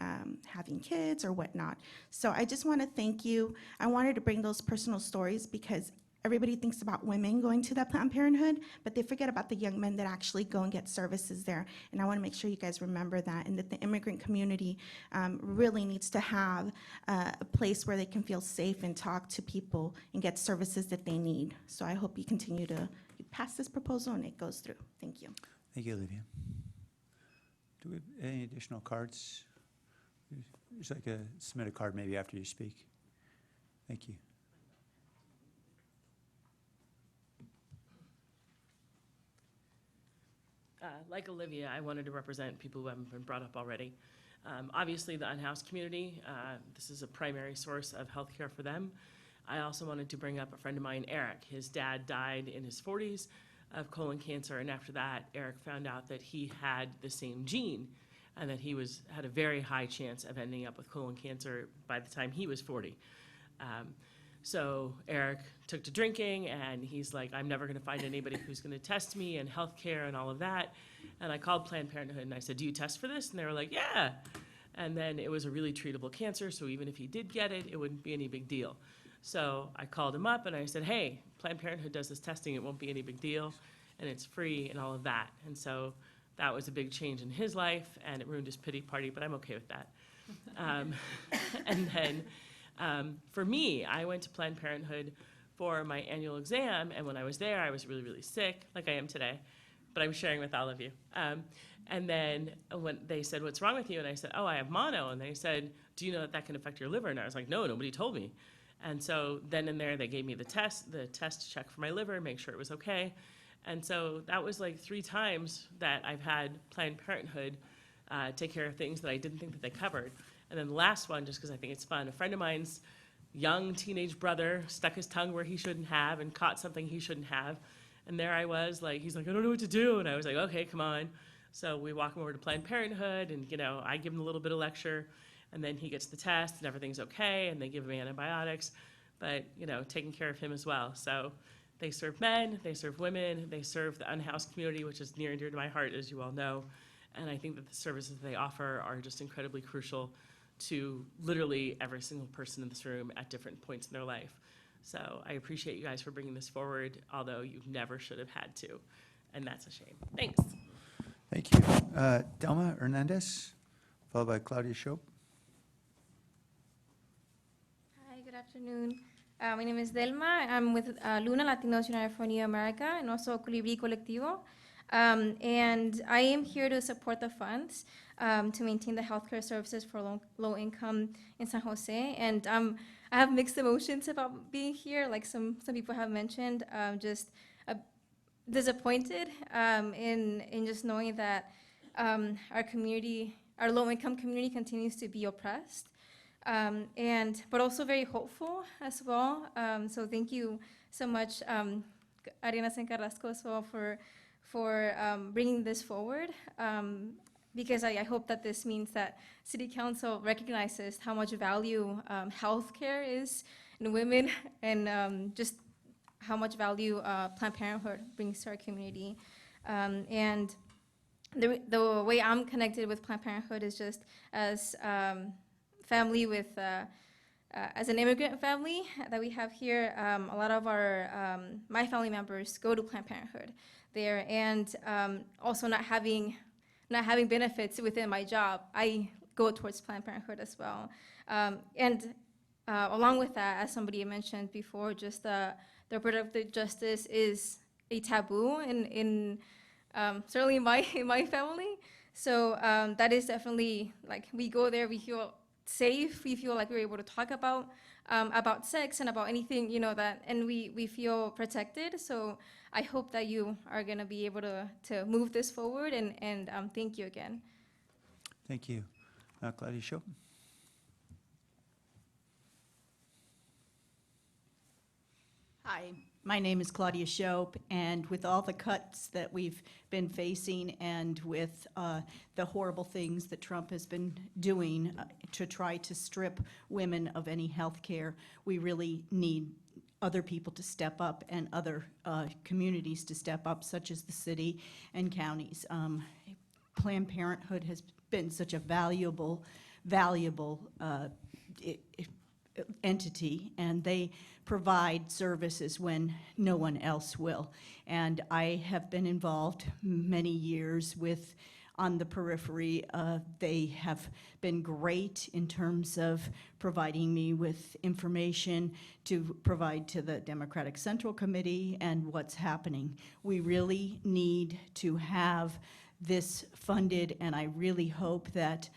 having kids or whatnot. So I just want to thank you. I wanted to bring those personal stories because everybody thinks about women going to that Planned Parenthood, but they forget about the young men that actually go and get services there. And I want to make sure you guys remember that and that the immigrant community really needs to have a place where they can feel safe and talk to people and get services that they need. So I hope you continue to pass this proposal and it goes through. Thank you. Thank you, Olivia. Do we have any additional cards? There's like submit a card maybe after you speak. Thank you. Like Olivia, I wanted to represent people who haven't been brought up already. Obviously, the unhoused community, this is a primary source of healthcare for them. I also wanted to bring up a friend of mine, Eric. His dad died in his 40s of colon cancer, and after that, Eric found out that he had the same gene and that he had a very high chance of ending up with colon cancer by the time he was 40. So Eric took to drinking, and he's like, I'm never going to find anybody who's going to test me and healthcare and all of that. And I called Planned Parenthood, and I said, do you test for this? And they were like, yeah. And then it was a really treatable cancer, so even if he did get it, it wouldn't be any big deal. So I called him up, and I said, hey, Planned Parenthood does this testing. It won't be any big deal, and it's free and all of that. And so that was a big change in his life, and it ruined his pity party, but I'm okay with that. And then for me, I went to Planned Parenthood for my annual exam, and when I was there, I was really, really sick, like I am today, but I'm sharing with all of you. And then when they said, what's wrong with you? And I said, oh, I have mono. And they said, do you know that that can affect your liver? And I was like, no, nobody told me. And so then and there, they gave me the test to check for my liver, make sure it was okay. And so that was like 3 times that I've had Planned Parenthood take care of things that I didn't think that they covered. And then the last one, just because I think it's fun, a friend of mine's young teenage brother stuck his tongue where he shouldn't have and caught something he shouldn't have. And there I was, like, he's like, I don't know what to do. And I was like, okay, come on. So we walk him over to Planned Parenthood, and, you know, I give him a little bit of lecture, and then he gets the test, and everything's okay, and they give him antibiotics, but, you know, taking care of him as well. So they serve men, they serve women, they serve the unhoused community, which is near and dear to my heart, as you all know. And I think that the services they offer are just incredibly crucial to literally every single person in this room at different points in their life. So I appreciate you guys for bringing this forward, although you never should have had to, and that's a shame. Thanks. Thank you. Delma Hernandez, followed by Claudia Shope. Hi, good afternoon. My name is Delma. I'm with Luna Latinos United for New America and also Colibri Colectivo. And I am here to support the funds to maintain the healthcare services for low income in San Jose. And I have mixed emotions about being here, like some people have mentioned, just disappointed in just knowing that our community, our low income community continues to be oppressed. But also very hopeful as well. So thank you so much, Arenas and Carrasco, as well, for bringing this forward. Because I hope that this means that City Council recognizes how much value healthcare is in women, and just how much value Planned Parenthood brings to our community. And the way I'm connected with Planned Parenthood is just as family with, as an immigrant family that we have here. A lot of my family members go to Planned Parenthood there, and also not having benefits within my job, I go towards Planned Parenthood as well. And along with that, as somebody mentioned before, just the reproductive justice is a taboo in certainly in my family. So that is definitely, like, we go there, we feel safe, we feel like we're able to talk about sex and about anything, you know, that, and we feel protected. So I hope that you are going to be able to move this forward, and thank you again. Thank you. Claudia Shope. Hi, my name is Claudia Shope, and with all the cuts that we've been facing and with the horrible things that Trump has been doing to try to strip women of any health care, we really need other people to step up and other communities to step up, such as the city and counties. Planned Parenthood has been such a valuable entity, and they provide services when no one else will. And I have been involved many years with, on the periphery. They have been great in terms of providing me with information to provide to the Democratic Central Committee and what's happening. We really need to have this funded, and I really hope that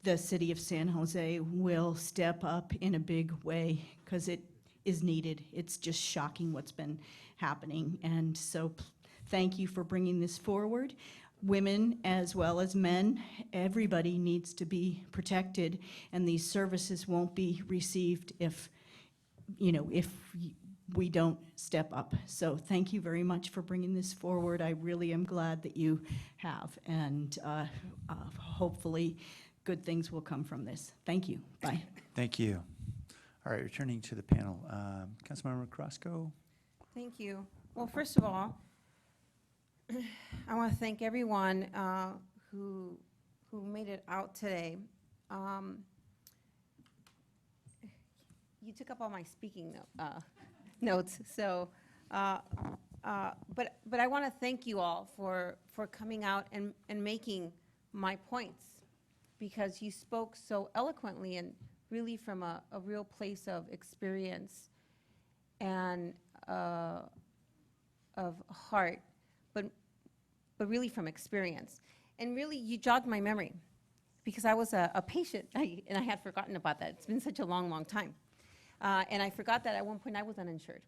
the city of San Jose will step up in a big way, because it is needed. It's just shocking what's been happening. And so thank you for bringing this forward. Women as well as men, everybody needs to be protected, and these services won't be received if if we don't step up. So thank you very much for bringing this forward. I really am glad that you have, and hopefully good things will come from this. Thank you. Bye. Thank you. All right, returning to the panel. Councilmember Carrasco? Thank you. Well, first of all, I want to thank everyone who made it out today. You took up all my speaking notes, so but I want to thank you all for coming out and making my points, because you spoke so eloquently and really from a real place of experience and of heart, but really from experience. And really, you jogged my memory, because I was a patient, and I had forgotten about that. It's been such a long, long time. And I forgot that at one point I was uninsured.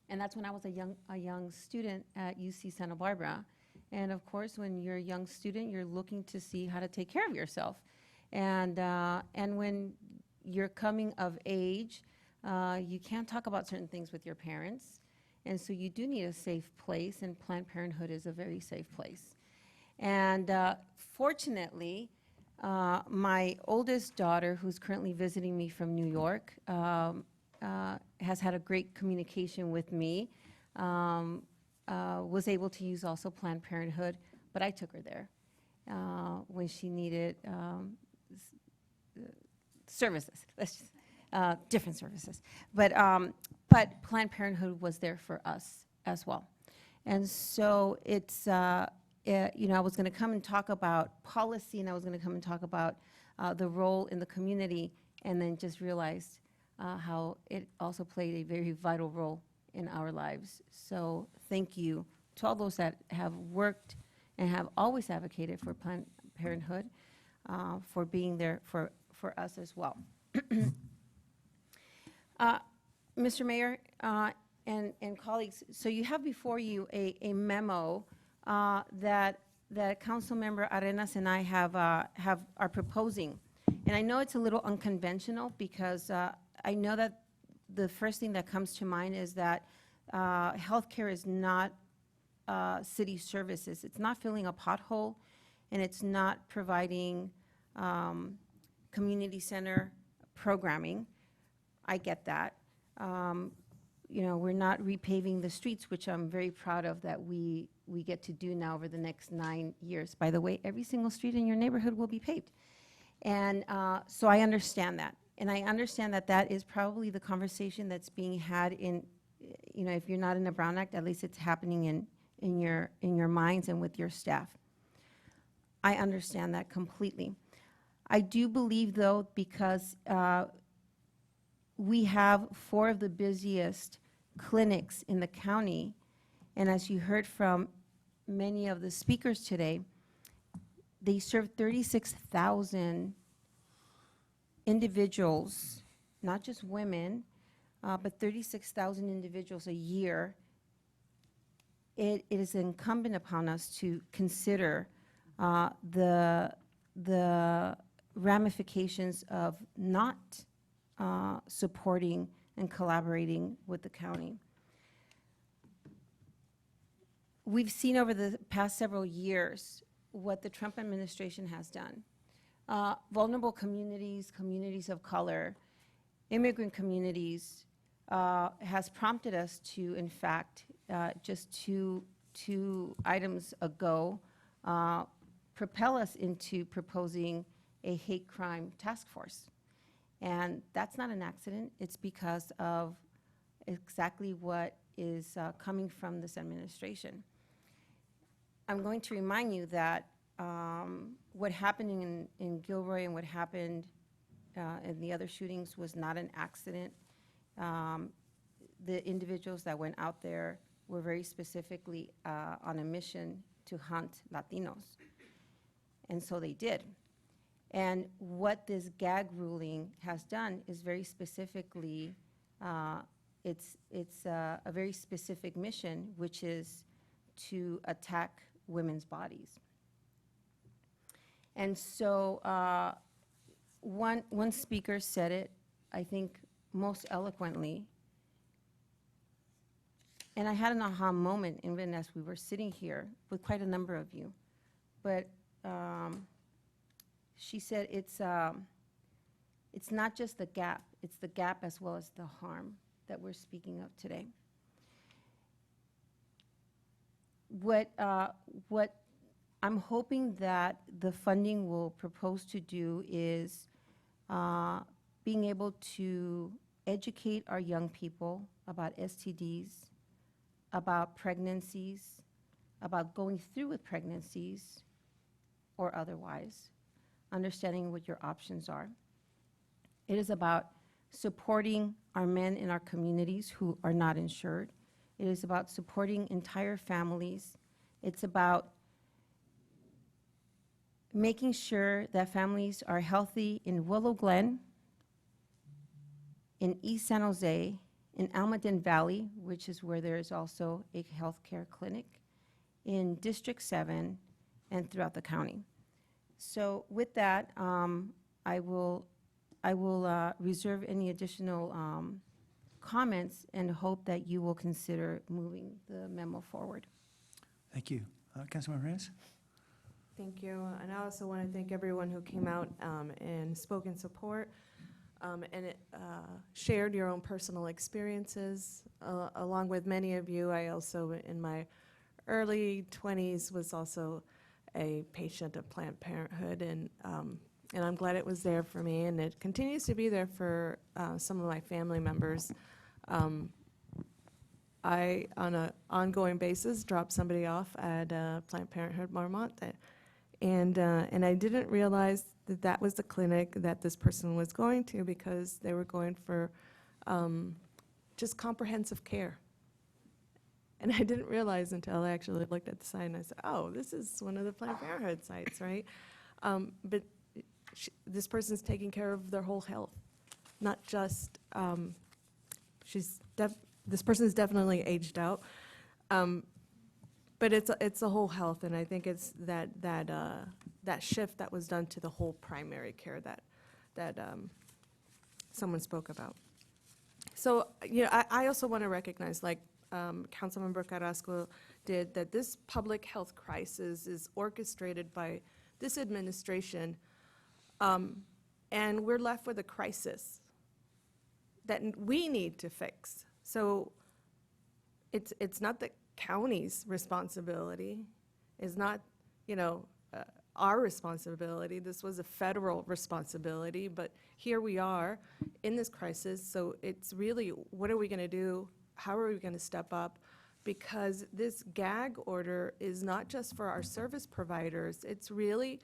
And that's when I was a young student at UC Santa Barbara. And of course, when you're a young student, you're looking to see how to take care of yourself. And when you're coming of age, you can't talk about certain things with your parents. And so you do need a safe place, and Planned Parenthood is a very safe place. And fortunately, my oldest daughter, who's currently visiting me from New York, has had a great communication with me, was able to use also Planned Parenthood, but I took her there when she needed services, different services. But Planned Parenthood was there for us as well. And so it's, I was going to come and talk about policy, and I was going to come and talk about the role in the community, and then just realized how it also played a very vital role in our lives. So thank you to all those that have worked and have always advocated for Planned Parenthood, for being there for us as well. Mr. Mayor and colleagues, so you have before you a memo that Councilmember Arenas and I are proposing. And I know it's a little unconventional, because I know that the first thing that comes to mind is that healthcare is not city services. It's not filling a pothole, and it's not providing community center programming. I get that. We're not repaving the streets, which I'm very proud of that we get to do now over the next 9 years. By the way, every single street in your neighborhood will be paved. And so I understand that. And I understand that that is probably the conversation that's being had in, if you're not in the Brown Act, at least it's happening in your minds and with your staff. I understand that completely. I do believe, though, because we have 4 of the busiest clinics in the county, and as you heard from many of the speakers today, they serve 36,000 individuals, not just women, but 36,000 individuals a year. It is incumbent upon us to consider the ramifications of not supporting and collaborating with the county. We've seen over the past several years what the Trump administration has done. Vulnerable communities, communities of color, immigrant communities has prompted us to, in fact, just two items ago, propel us into proposing a hate crime task force. And that's not an accident. It's because of exactly what is coming from this administration. I'm going to remind you that what happened in Gilroy and what happened in the other shootings was not an accident. The individuals that went out there were very specifically on a mission to hunt Latinos. And so they did. And what this gag ruling has done is very specifically, it's a very specific mission, which is to attack women's bodies. And so one speaker said it, I think most eloquently. And I had an aha moment even as we were sitting here with quite a number of you. But she said it's not just the gap, it's the gap as well as the harm that we're speaking of today. What I'm hoping that the funding will propose to do is being able to educate our young people about STDs, about pregnancies, about going through with pregnancies or otherwise, understanding what your options are. It is about supporting our men in our communities who are not insured. It is about supporting entire families. It's about making sure that families are healthy in Willow Glen, in East San Jose, in Almaden Valley, which is where there is also a healthcare clinic, in District 7, and throughout the county. So with that, I will reserve any additional comments and hope that you will consider moving the memo forward. Thank you. Councilmember Reyes? Thank you. And I also want to thank everyone who came out and spoke in support and shared your own personal experiences. Along with many of you, I also, in my early 20s, was also a patient of Planned Parenthood, and I'm glad it was there for me, and it continues to be there for some of my family members. I, on an ongoing basis, dropped somebody off at Planned Parenthood Marmont, and I didn't realize that that was the clinic that this person was going to, because they were going for just comprehensive care. And I didn't realize until I actually looked at the sign, and I said, oh, this is one of the Planned Parenthood sites, right? But this person's taking care of their whole health, not just, this person's definitely aged out, but it's a whole health, and I think it's that shift that was done to the whole primary care that someone spoke about. So, I also want to recognize, like Councilmember Carrasco did, that this public health crisis is orchestrated by this administration, and we're left with a crisis that we need to fix. So it's not the county's responsibility, it's not, our responsibility. This was a federal responsibility, but here we are in this crisis. So it's really, what are we going to do? How are we going to step up? Because this gag order is not just for our service providers. It's really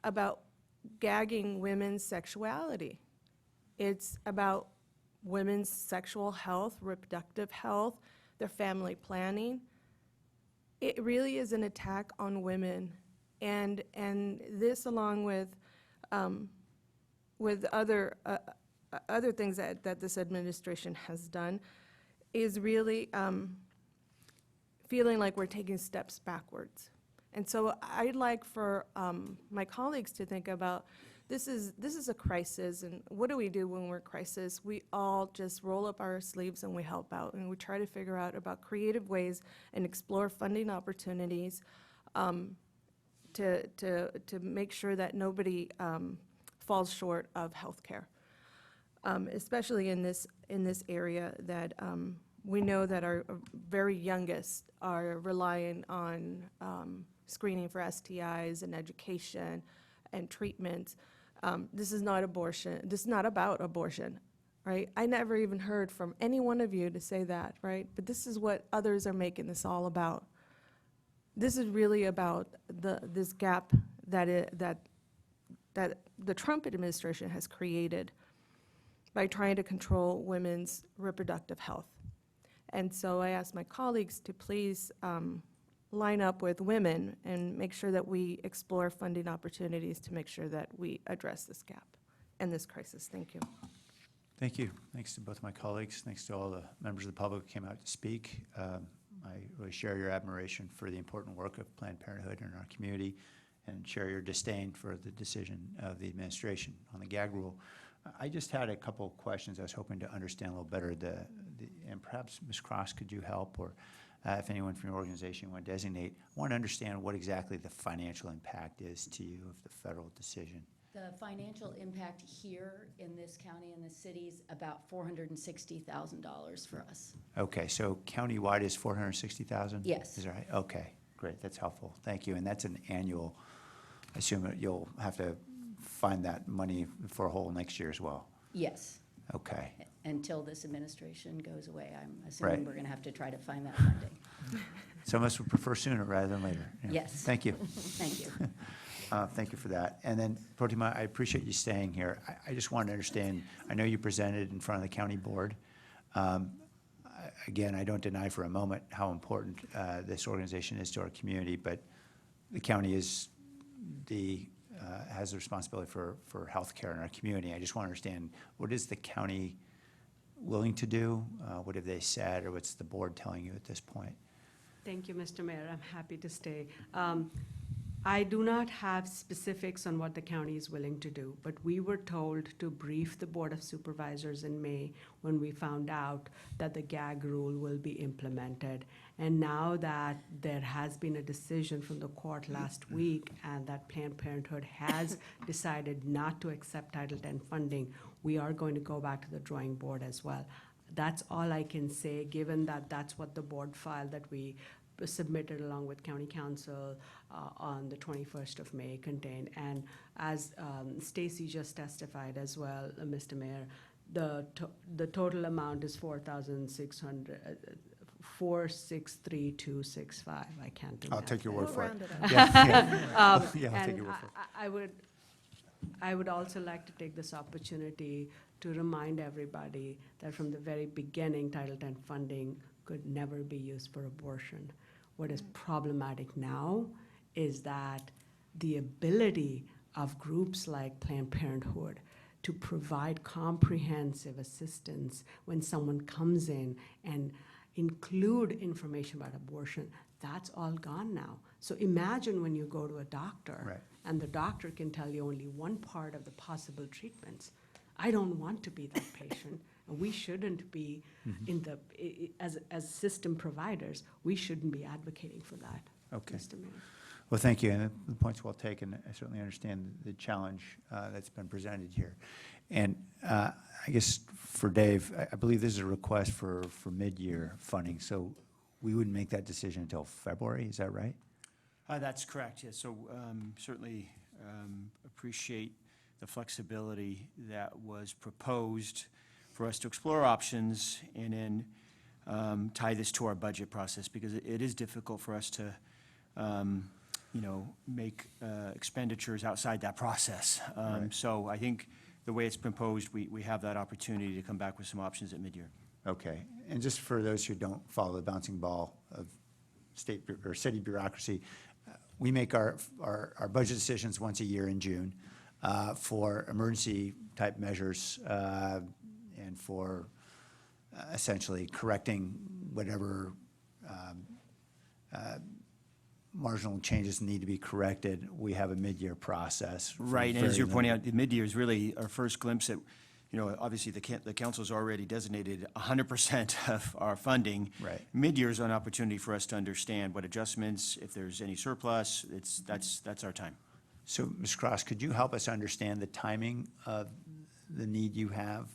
about gagging women's sexuality. It's about women's sexual health, reproductive health, their family planning. It really is an attack on women. And this, along with other things that this administration has done, is really feeling like we're taking steps backwards. And so I'd like for my colleagues to think about, this is a crisis, and what do we do when we're in crisis? We all just roll up our sleeves and we help out, and we try to figure out about creative ways and explore funding opportunities to make sure that nobody falls short of health care, especially in this area that we know that our very youngest are relying on screening for STIs and education and treatment. This is not abortion. This is not about abortion, right? I never even heard from any one of you to say that, right? But this is what others are making this all about. This is really about this gap that the Trump administration has created by trying to control women's reproductive health. And so I ask my colleagues to please line up with women and make sure that we explore funding opportunities to make sure that we address this gap and this crisis. Thank you. Thank you. Thanks to both my colleagues. Thanks to all the members of the public who came out to speak. I really share your admiration for the important work of Planned Parenthood in our community, and share your disdain for the decision of the administration on the gag rule. I just had a couple of questions I was hoping to understand a little better. And perhaps, Ms. Cross, could you help, or if anyone from your organization you want to designate, I want to understand what exactly the financial impact is to you of the federal decision. The financial impact here in this county and the city's about $460,000 for us. Okay, so countywide is 460,000? Yes. Is that right? Okay, great, that's helpful, thank you. And that's an annual, I assume that you'll have to find that money for a whole next year as well? Yes. Okay, Until this administration goes away, I'm assuming Right. we're going to have to try to find that funding. some of us would prefer sooner rather than later. Yeah. Yes. Thank you. Thank you. Thank you for that. And then, Protima, I appreciate you staying here. I just wanted to understand, I know you presented in front of the county board. Again, I don't deny for a moment how important this organization is to our community, but the county has the responsibility for healthcare in our community. I just want to understand, what is the county willing to do? What have they said, or what's the board telling you at this point? Thank you, Mr. Mayor. I'm happy to stay. I do not have specifics on what the county is willing to do, but we were told to brief the Board of Supervisors in May when we found out that the gag rule will be implemented. And now that there has been a decision from the court last week and that Planned Parenthood has decided not to accept Title X funding, we are going to go back to the drawing board as well. That's all I can say, given that that's what the board filed that we submitted along with county council on the 21st of May contained. And as Stacy just testified as well, Mr. Mayor, the total amount is $463,265. I can't do I'll math. take your word for it. round it up. Yeah, Um, yeah, I'll take your word and for it. I would also like to take this opportunity to remind everybody that from the very beginning, Title X funding could never be used for abortion. What is problematic now is that the ability of groups like Planned Parenthood to provide comprehensive assistance when someone comes in and include information about abortion, that's all gone now. So imagine when you go to a doctor Right. and the doctor can tell you only one part of the possible treatments. I don't want to be that patient, and we shouldn't be in the, as system providers, we shouldn't be advocating for that, Okay. Mr. Mayor. Well, thank you, and the point's well taken. I certainly understand the challenge that's been presented here. And I guess for Dave, I believe this is a request for mid-year funding, so we wouldn't make that decision until February, is that right? That's correct, yes. So certainly appreciate the flexibility that was proposed for us to explore options and then tie this to our budget process, because it is difficult for us to, make expenditures outside that process. Right. So I think the way it's proposed, we have that opportunity to come back with some options at mid-year. Okay, and just for those who don't follow the bouncing ball of state or city bureaucracy, we make our budget decisions once a year in June for emergency-type measures and for essentially correcting whatever marginal changes need to be corrected. We have a mid-year process. for Right, and very as you're pointing limited- out, the mid-year is really our first glimpse at, obviously the council's already designated 100% of our funding. Right. Mid-year is an opportunity for us to understand what adjustments, if there's any surplus, that's our time. So, Ms. Cross, could you help us understand the timing of the need you have?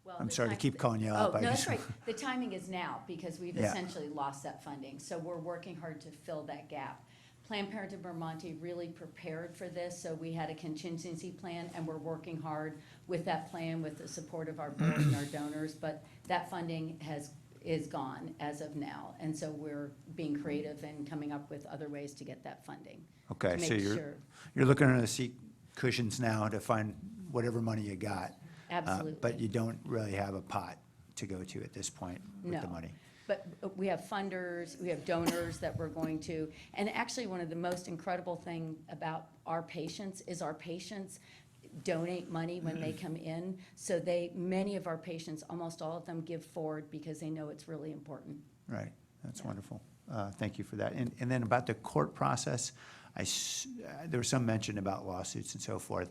Well, I'm the sorry to time- keep calling you out. Oh, I no, just- that's right. The timing is now, because we've Yeah. essentially lost that funding. So we're working hard to fill that gap. Planned Parenthood Vermonte really prepared for this, so we had a contingency plan, and we're working hard with that plan with the support of our board and our donors. But that funding is gone as of now, and so we're being creative and coming up with other ways to get that funding. Okay, to so make you're sure. looking under the seat cushions now to find whatever money you got. Absolutely. But you don't really have a pot to go to at this point with the No. money. But we have funders, we have donors that we're going to, and actually, one of the most incredible thing about our patients is our patients donate money when they come in. So many of our patients, almost all of them, give forward because they know it's really important. Right, that's wonderful. thank you for that. And then about the court process, there was some mention about lawsuits and so forth.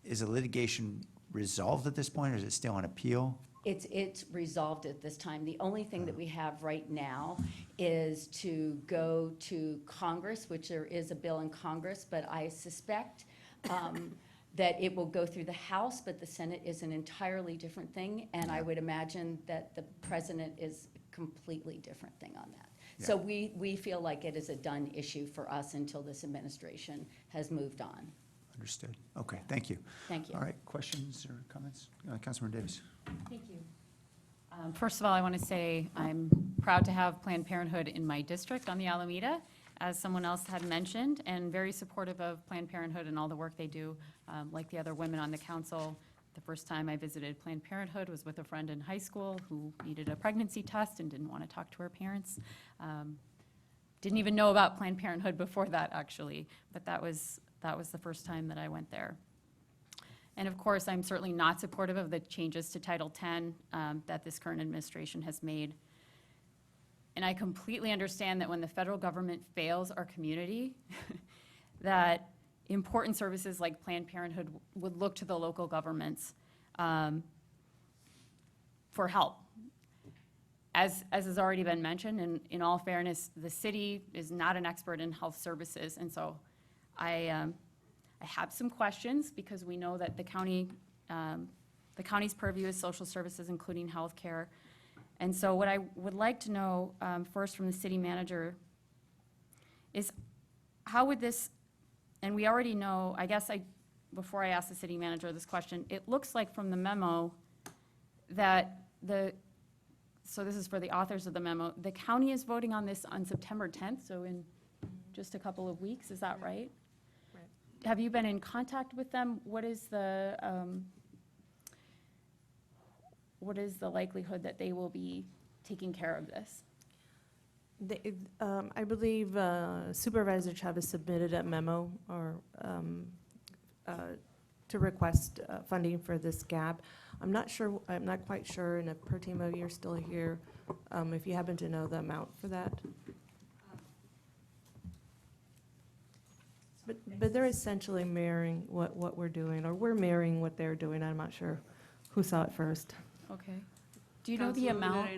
Is the litigation resolved at this point, or is it still on appeal? It's resolved at this time. The only thing that we have right now is to go to Congress, which there is a bill in Congress, but I suspect that it will go through the House, but the Senate is an entirely different thing, and I would imagine that the president is a completely different thing on that. So we feel like it is a done issue for us until this administration has moved on. Understood. Okay, thank you. Thank you. All right, questions or comments? Councilmember Davis. Thank you. First of all, I want to say I'm proud to have Planned Parenthood in my district on the Alameda, as someone else had mentioned, and very supportive of Planned Parenthood and all the work they do. Like the other women on the council, the first time I visited Planned Parenthood was with a friend in high school who needed a pregnancy test and didn't want to talk to her parents. Didn't even know about Planned Parenthood before that, actually, but that was the first time that I went there. And of course, I'm certainly not supportive of the changes to Title X that this current administration has made. And I completely understand that when the federal government fails our community, that important services like Planned Parenthood would look to the local governments for help. As has already been mentioned, in all fairness, the city is not an expert in health services, and so I have some questions because we know that the county's purview is social services, including healthcare. And so what I would like to know first from the city manager is how would this, and we already know, before I ask the city manager this question, it looks like from the memo that so this is for the authors of the memo, the county is voting on this on September 10th, so in just a couple of weeks, is that right? Have you been in contact with them? What is the likelihood that they will be taking care of this? I believe Supervisor Chavez submitted a memo to request funding for this gap. I'm not quite sure, and if Pertimo, you're still here, if you happen to know the amount for that. But they're essentially mirroring what we're doing, or we're mirroring what they're doing. I'm not sure who saw it first. Okay. Do you know the amount?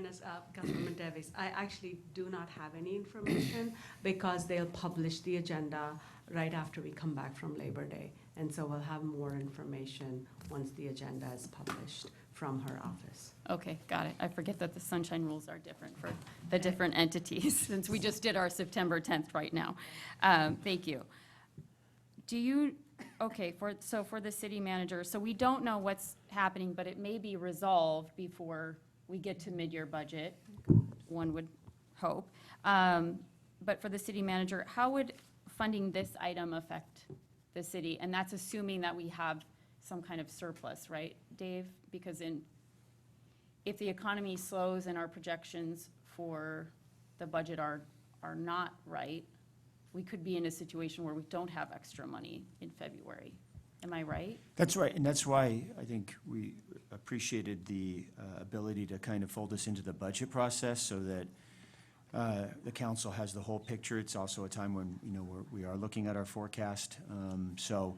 Councilwoman Davis, I actually do not have any information because they'll publish the agenda right after we come back from Labor Day. And so we'll have more information once the agenda is published from her office. Okay, got it. I forget that the sunshine rules are different for the different entities, since we just did our September 10th right now. Thank you. For the city manager, so we don't know what's happening, but it may be resolved before we get to mid-year budget, one would hope. But for the city manager, how would funding this item affect the city? And that's assuming that we have some kind of surplus, right, Dave? Because if the economy slows and our projections for the budget are not right, we could be in a situation where we don't have extra money in February. Am I right? That's right, and that's why I think we appreciated the ability to kind of fold this into the budget process so that the council has the whole picture. It's also a time when, we are looking at our forecast. So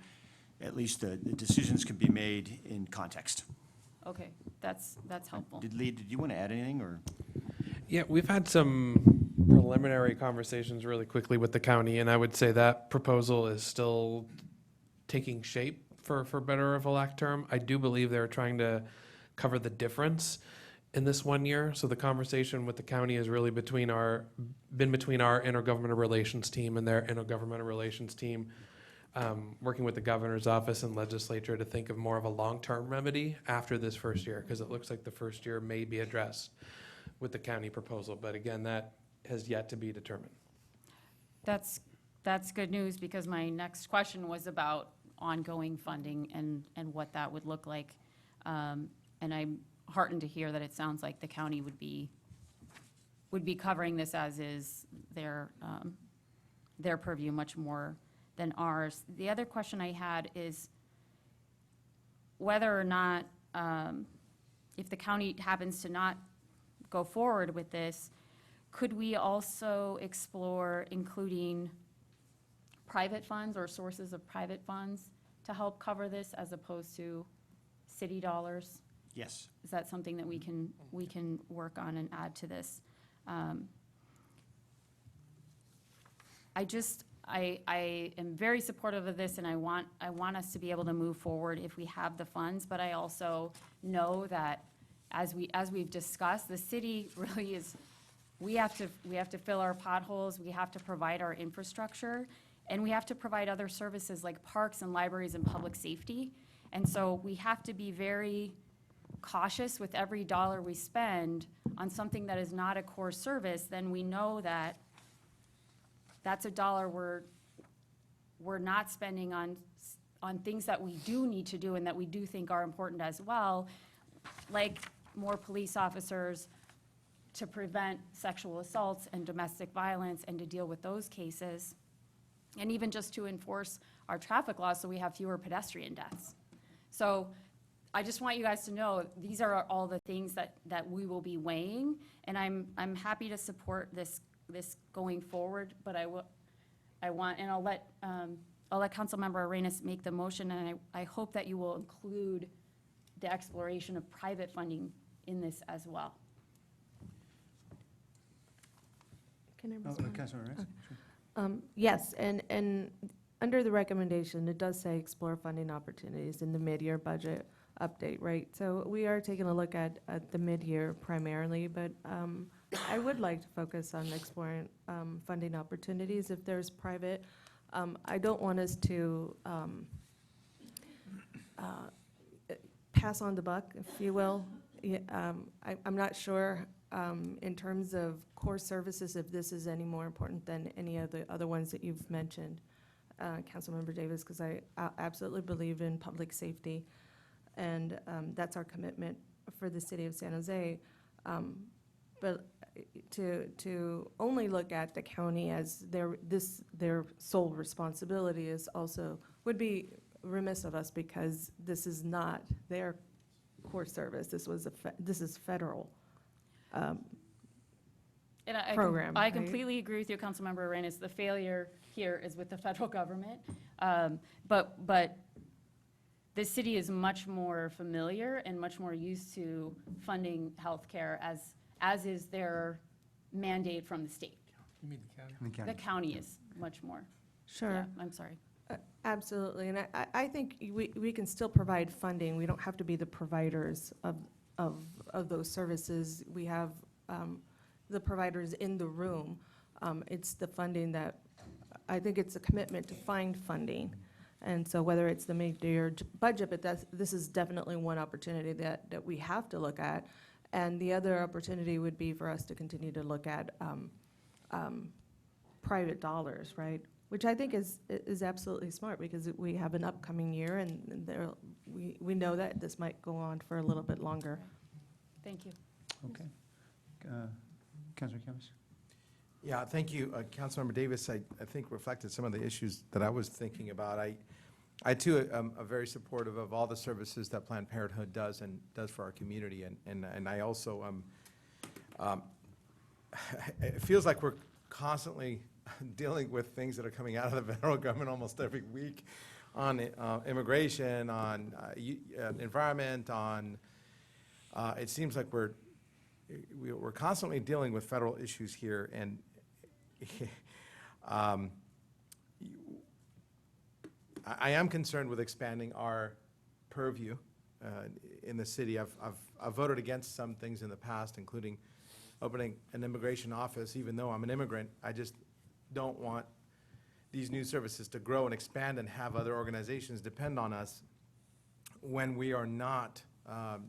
at least the decisions can be made in context. Okay, that's helpful. Lee, did you want to add anything, or? Yeah, we've had some preliminary conversations really quickly with the county, and I would say that proposal is still taking shape, for better of a lack term. I do believe they're trying to cover the difference in this 1 year. So the conversation with the county is really been between our intergovernmental relations team and their intergovernmental relations team, working with the governor's office and legislature to think of more of a long-term remedy after this first year, because it looks like the first year may be addressed with the county proposal. But again, that has yet to be determined. That's good news, because my next question was about ongoing funding and what that would look like. And I'm heartened to hear that it sounds like the county would be covering this, as is their purview, much more than ours. The other question I had is whether or not, if the county happens to not go forward with this, Could we also explore including private funds or sources of private funds to help cover this as opposed to city dollars? Yes. Is that something that we can work on and add to this? I am very supportive of this, and I want us to be able to move forward if we have the funds, but I also know that as we've discussed, the city really is, we have to fill our potholes, we have to provide our infrastructure, and we have to provide other services like parks and libraries and public safety. And so we have to be very cautious with every dollar we spend on something that is not a core service. Then we know that that's a dollar we're not spending on things that we do need to do and that we do think are important as well, like more police officers to prevent sexual assaults and domestic violence and to deal with those cases, and even just to enforce our traffic laws so we have fewer pedestrian deaths. So I just want you guys to know, these are all the things that we will be weighing, and I'm happy to support this going forward, but I'll let Councilmember Arenas make the motion, and I hope that you will include the exploration of private funding in this as well. Can I Oh, respond? Councilor Reyes? Sure. Yes, and under the recommendation, it does say explore funding opportunities in the mid-year budget update, right? So we are taking a look at the mid-year primarily, but I would like to focus on exploring funding opportunities if there's private. I don't want us to pass on the buck, if you will. I'm not sure in terms of core services if this is any more important than any of the other ones that you've mentioned, Councilmember Davis, because I absolutely believe in public safety, and that's our commitment for the city of San Jose. But to only look at the county as their sole responsibility is also, would be remiss of us, because this is not their core service. This is federal And program. I right? completely agree with you, Councilmember Arenas. The failure here is with the federal government. But the city is much more familiar and much more used to funding healthcare as is their mandate from the state. You mean the county? The county is much more. Sure. Yeah, I'm sorry. Absolutely, and I think we can still provide funding. We don't have to be the providers of those services. We have the providers in the room. It's the funding that, I think it's a commitment to find funding. And so whether it's the mid-year budget, but this is definitely one opportunity that we have to look at. And the other opportunity would be for us to continue to look at private dollars, right? Which I think is absolutely smart, because we have an upcoming year, and we know that this might go on for a little bit longer. Thank you. Okay. Councilor Campos? Yeah, thank you. Councilmember Davis, I think reflected some of the issues that I was thinking about. I too am very supportive of all the services that Planned Parenthood does and does for our community. And I also, it feels like we're constantly dealing with things that are coming out of the federal government almost every week on immigration, on environment, on, it seems like we're constantly dealing with federal issues here, and I am concerned with expanding our purview in the city. I've voted against some things in the past, including opening an immigration office. Even though I'm an immigrant, I just don't want these new services to grow and expand and have other organizations depend on us when we are not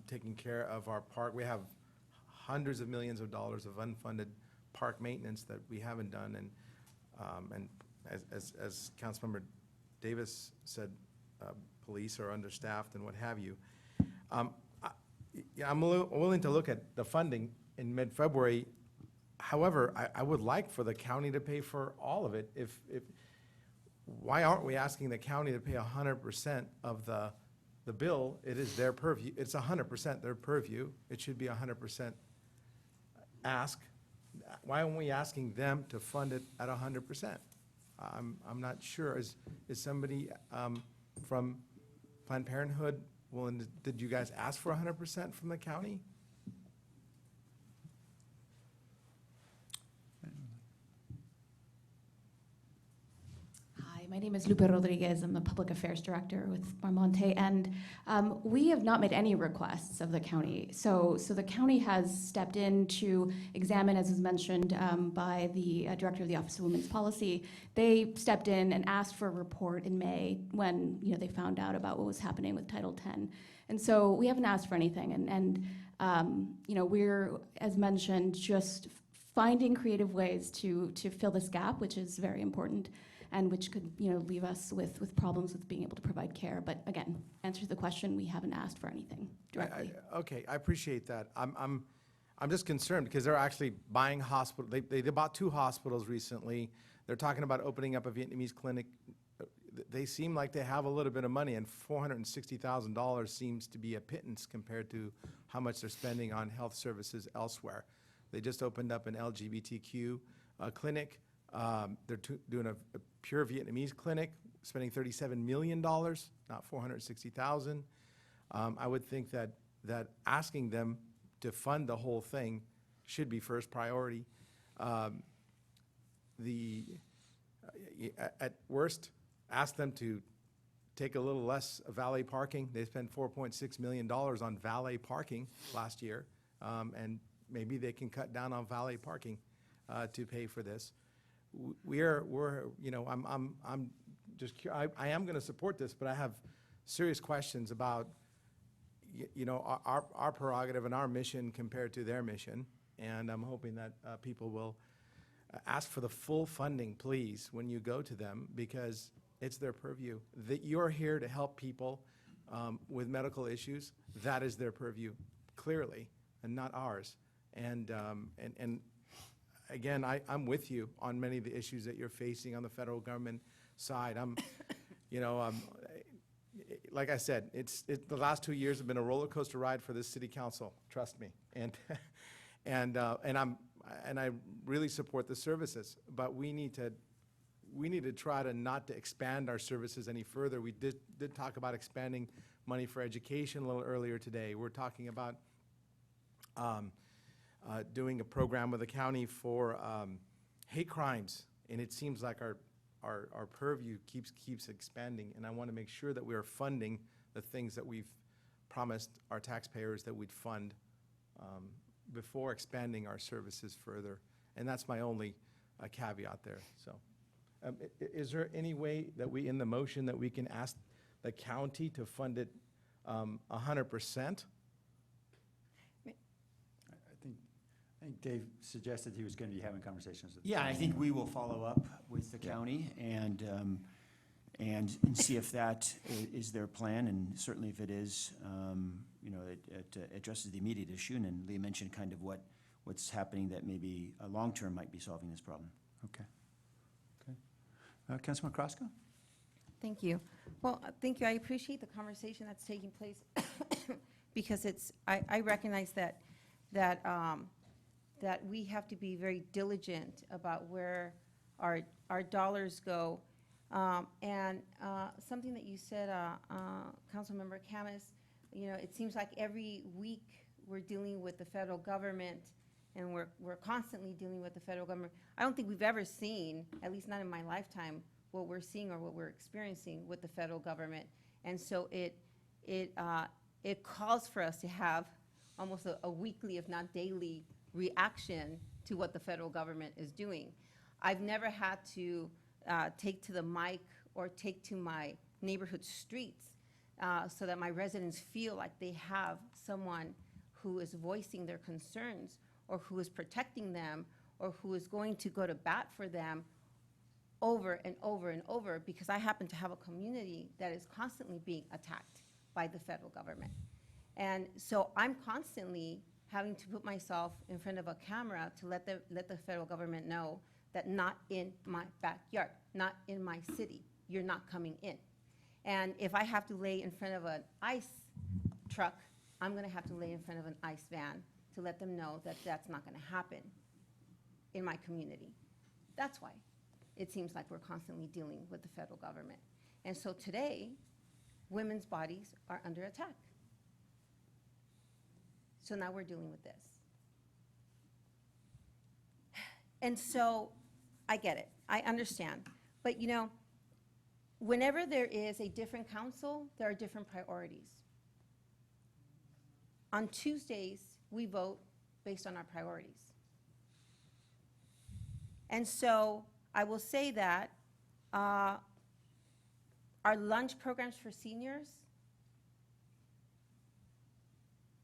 taking care of our park. We have hundreds of millions of dollars of unfunded park maintenance that we haven't done, and as Councilmember Davis said, police are understaffed and what have you. I'm willing to look at the funding in mid-February. However, I would like for the county to pay for all of it. Why aren't we asking the county to pay 100% of the bill? It is their purview. It's 100% their purview. It should be 100% ask Why aren't we asking them to fund it at 100%? I'm not sure. Is somebody from Planned Parenthood willing to, did you guys ask for 100% from the county? Hi, my name is Lupe Rodriguez. I'm the Public Affairs Director with Marmonte, and we have not made any requests of the county. So the county has stepped in to examine, as was mentioned by the Director of the Office of Women's Policy. They stepped in and asked for a report in May when they found out about what was happening with Title X. And so we haven't asked for anything, and we're, as mentioned, just finding creative ways to fill this gap, which is very important, and which could leave us with problems with being able to provide care. But again, answer to the question, we haven't asked for anything directly. Okay, I appreciate that. I'm just concerned because they're actually buying hospital. They bought 2 hospitals recently. They're talking about opening up a Vietnamese clinic. They seem like they have a little bit of money, and $460,000 seems to be a pittance compared to how much they're spending on health services elsewhere. They just opened up an LGBTQ clinic. They're doing a pure Vietnamese clinic, spending $37 million, not $460,000. I would think that asking them to fund the whole thing should be first priority. At worst, ask them to take a little less valet parking. They spent $4.6 million on valet parking last year, and maybe they can cut down on valet parking to pay for this. I'm just, I am going to support this, but I have serious questions about, our prerogative and our mission compared to their mission. And I'm hoping that people will ask for the full funding, please, when you go to them, because it's their purview. That you're here to help people with medical issues, that is their purview, clearly, and not ours. And again, I'm with you on many of the issues that you're facing on the federal government side. Like I said, the last 2 years have been a roller coaster ride for this city council, trust me. And I really support the services, but we need to try to not to expand our services any further. We did talk about expanding money for education a little earlier today. We're talking about doing a program with the county for hate crimes, and it seems like our purview keeps expanding, and I want to make sure that we are funding the things that we've promised our taxpayers that we'd fund before expanding our services further, and that's my only caveat there. So, is there any way that we, in the motion, that we can ask the county to fund it 100%? I think Dave suggested he was going to be having conversations with. Yeah, I think we will follow up with the county and see if that is their plan, and certainly if it is, it addresses the immediate issue, and then Leah mentioned kind of what's happening that maybe long-term might be solving this problem. Okay. Councilman Krasko? Thank you. Well, thank you. I appreciate the conversation that's taking place because I recognize that we have to be very diligent about where our dollars go. And something that you said, Councilmember Camas, it seems like every week we're dealing with the federal government, and we're constantly dealing with the federal government. I don't think we've ever seen, at least not in my lifetime, what we're seeing or what we're experiencing with the federal government. And so it calls for us to have almost a weekly, if not daily, reaction to what the federal government is doing. I've never had to take to the mic or take to my neighborhood streets so that my residents feel like they have someone who is voicing their concerns or who is protecting them or who is going to go to bat for them over and over and over, because I happen to have a community that is constantly being attacked by the federal government. And so I'm constantly having to put myself in front of a camera to let the federal government know that not in my backyard, not in my city, you're not coming in. And if I have to lay in front of an ICE truck, I'm gonna have to lay in front of an ICE van to let them know that that's not gonna happen. in my community. That's why it seems like we're constantly dealing with the federal government. And so today, women's bodies are under attack. So now we're dealing with this. And so I get it. I understand. But you know, whenever there is a different council, there are different priorities. On Tuesdays, we vote based on our priorities. And so I will say that our lunch programs for seniors,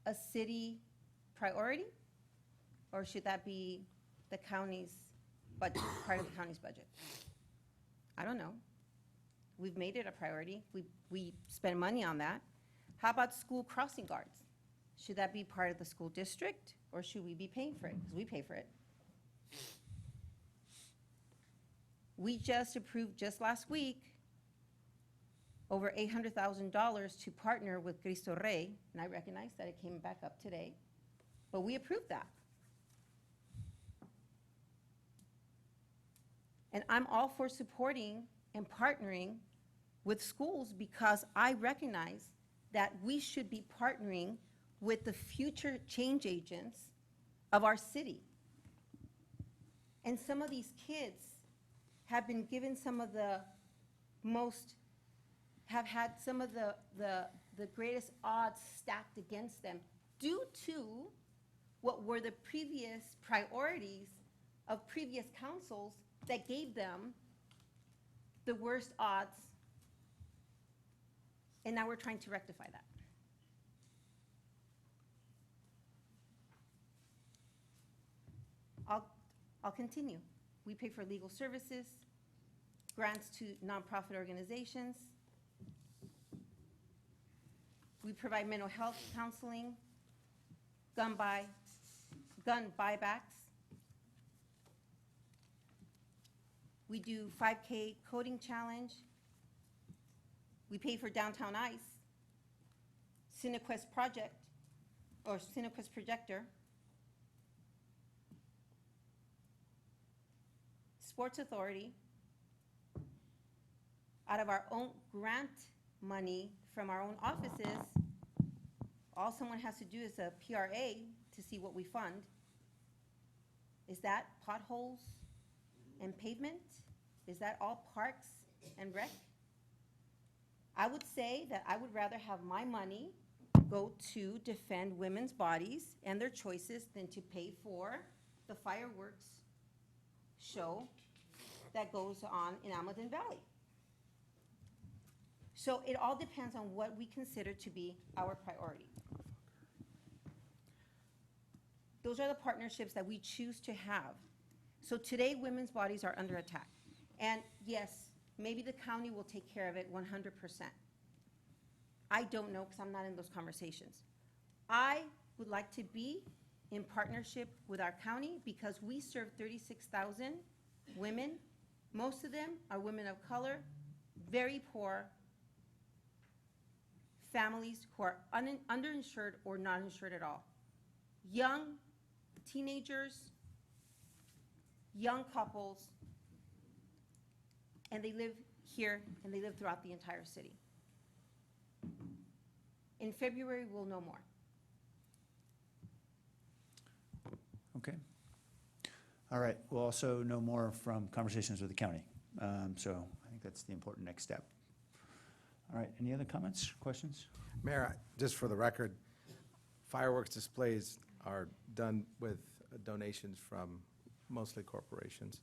a city priority? Or should that be the county's budget, part of the county's budget? I don't know. We've made it a priority. We spend money on that. How about school crossing guards? Should that be part of the school district, or should we be paying for it? Because we pay for it. We just approved, just last week, over $800,000 to partner with Cristo Rey, and I recognize that it came back up today, but we approved that. And I'm all for supporting and partnering with schools because I recognize that we should be partnering with the future change agents of our city. And some of these kids have been given some of the most, have had some of the greatest odds stacked against them due to what were the previous priorities of previous councils that gave them the worst odds. And now we're trying to rectify that. I'll continue. We pay for legal services, grants to nonprofit organizations. We provide mental health counseling, gun buybacks. We do 5K coding challenge. We pay for Downtown Ice, CineQuest project, or CineQuest projector. Sports Authority, out of our own grant money from our own offices, all someone has to do is a PRA to see what we fund. Is that potholes and pavement? Is that all parks and rec? I would say that I would rather have my money go to defend women's bodies and their choices than to pay for the fireworks show that goes on in Almaden Valley. So it all depends on what we consider to be our priority. Those are the partnerships that we choose to have. So today, women's bodies are under attack. And yes, maybe the county will take care of it 100%. I don't know because I'm not in those conversations. I would like to be in partnership with our county because we serve 36,000 women. Most of them are women of color, very poor families who are underinsured or not insured at all. Young teenagers, young couples, and they live here and they live throughout the entire city. In February, we'll know more. Okay. All right, we'll also know more from conversations with the county. So I think that's the important next step. All right, any other comments, questions? Mayor, just for the record, fireworks displays are done with donations from mostly corporations.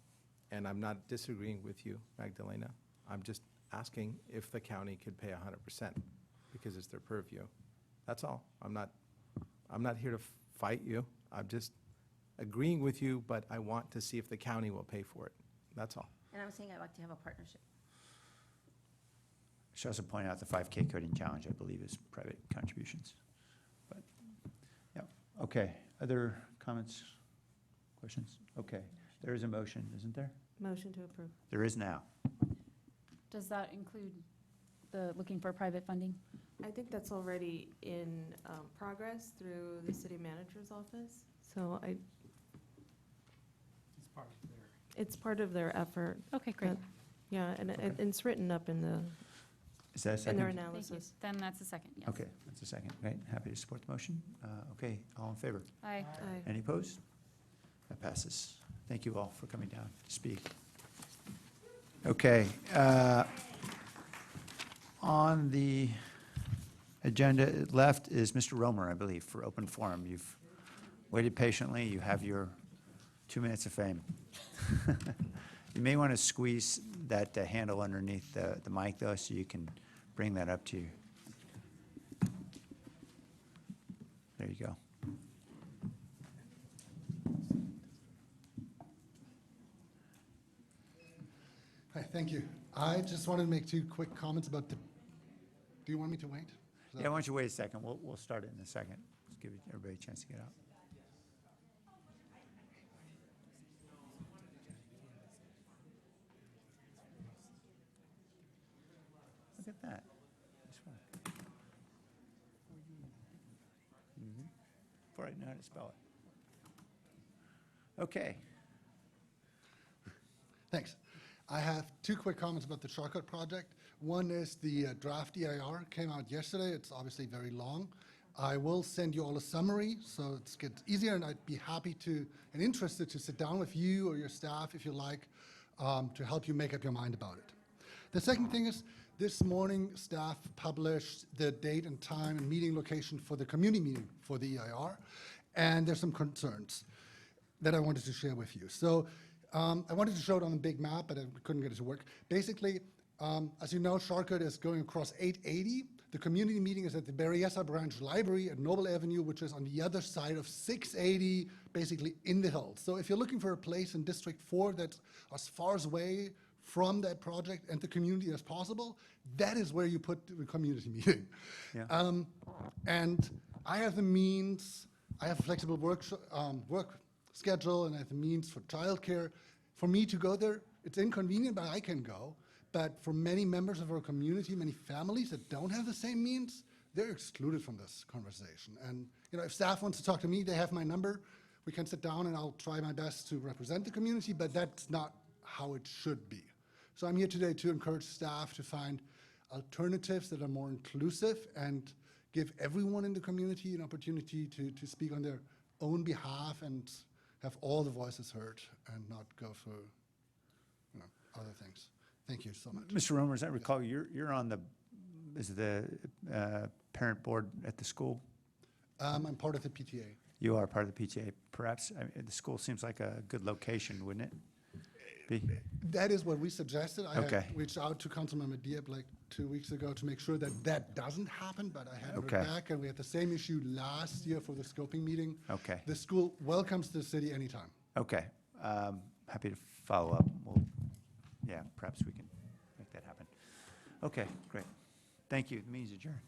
And I'm not disagreeing with you, Magdalena. I'm just asking if the county could pay 100% because it's their purview. That's all. I'm not here to fight you. I'm just agreeing with you, but I want to see if the county will pay for it. That's all. And I'm saying I'd like to have a partnership. I should also point out the 5K coding challenge, I believe, is private contributions. But, yeah, okay. Other comments, questions? Okay, there is a motion, isn't there? Motion to approve. There is now. Does that include the looking for private funding? I think that's already in progress through the city manager's office. So It's It's part of their effort. Okay, great. Yeah, and it's written up in the, Is that a in second? their Thank you. analysis. Then that's a second, yes. Okay, that's a second. Right, happy to support the motion. Okay, all in favor? Aye. Aye. Any opposed? That passes. Thank you all for coming down to speak. Okay, on the agenda left is Mr. Romer, I believe, for open forum. You've waited patiently. You have your 2 minutes of fame. You may want to squeeze that handle underneath the mic, though, so you can bring that up to you. There you go. Hi, thank you. I just wanted to make 2 quick comments about the, do you want me to wait? Yeah, why don't you wait a second? We'll start it in a second. Just give everybody a chance to get out. Look at that. Nice work. Before I know how to spell it. Okay. Thanks. I have 2 quick comments about the shortcut project. One is the draft EIR came out yesterday. It's obviously very long. I will send you all a summary, so it gets easier, and I'd be happy to and interested to sit down with you or your staff, if you like, to help you make up your mind about it. The second thing is, this morning, staff published the date and time and meeting location for the community meeting for the EIR, and there's some concerns that I wanted to share with you. So I wanted to show it on a big map, but I couldn't get it to work. Basically, as you know, Shortcut is going across 880. The community meeting is at the Berryessa Branch Library at Noble Avenue, which is on the other side of 680, basically in the hills. So if you're looking for a place in District 4 that's as far away from that project and the community as possible, that is where you put the community meeting. Yeah. And I have the means, I have a flexible work schedule, and I have the means for childcare. For me to go there, it's inconvenient, but I can go. But for many members of our community, many families that don't have the same means, they're excluded from this conversation. And if staff wants to talk to me, they have my number. We can sit down and I'll try my best to represent the community, but that's not how it should be. So I'm here today to encourage staff to find alternatives that are more inclusive and give everyone in the community an opportunity to speak on their own behalf and have all the voices heard and not go for other things. Thank you so much. Mr. Romer, as I recall, you're on the parent board at the school? I'm part of the PTA. You are part of the PTA. Perhaps, the school seems like a good location, wouldn't it be? That is what we suggested. I Okay. had reached out to Councilmember Diep like 2 weeks ago to make sure that that doesn't happen, but I haven't Okay. heard back, and we had the same issue last year for the scoping meeting. Okay. The school welcomes the city anytime. Okay. Happy to follow up. Yeah, perhaps we can make that happen. Okay, great. Thank you. The meeting's adjourned.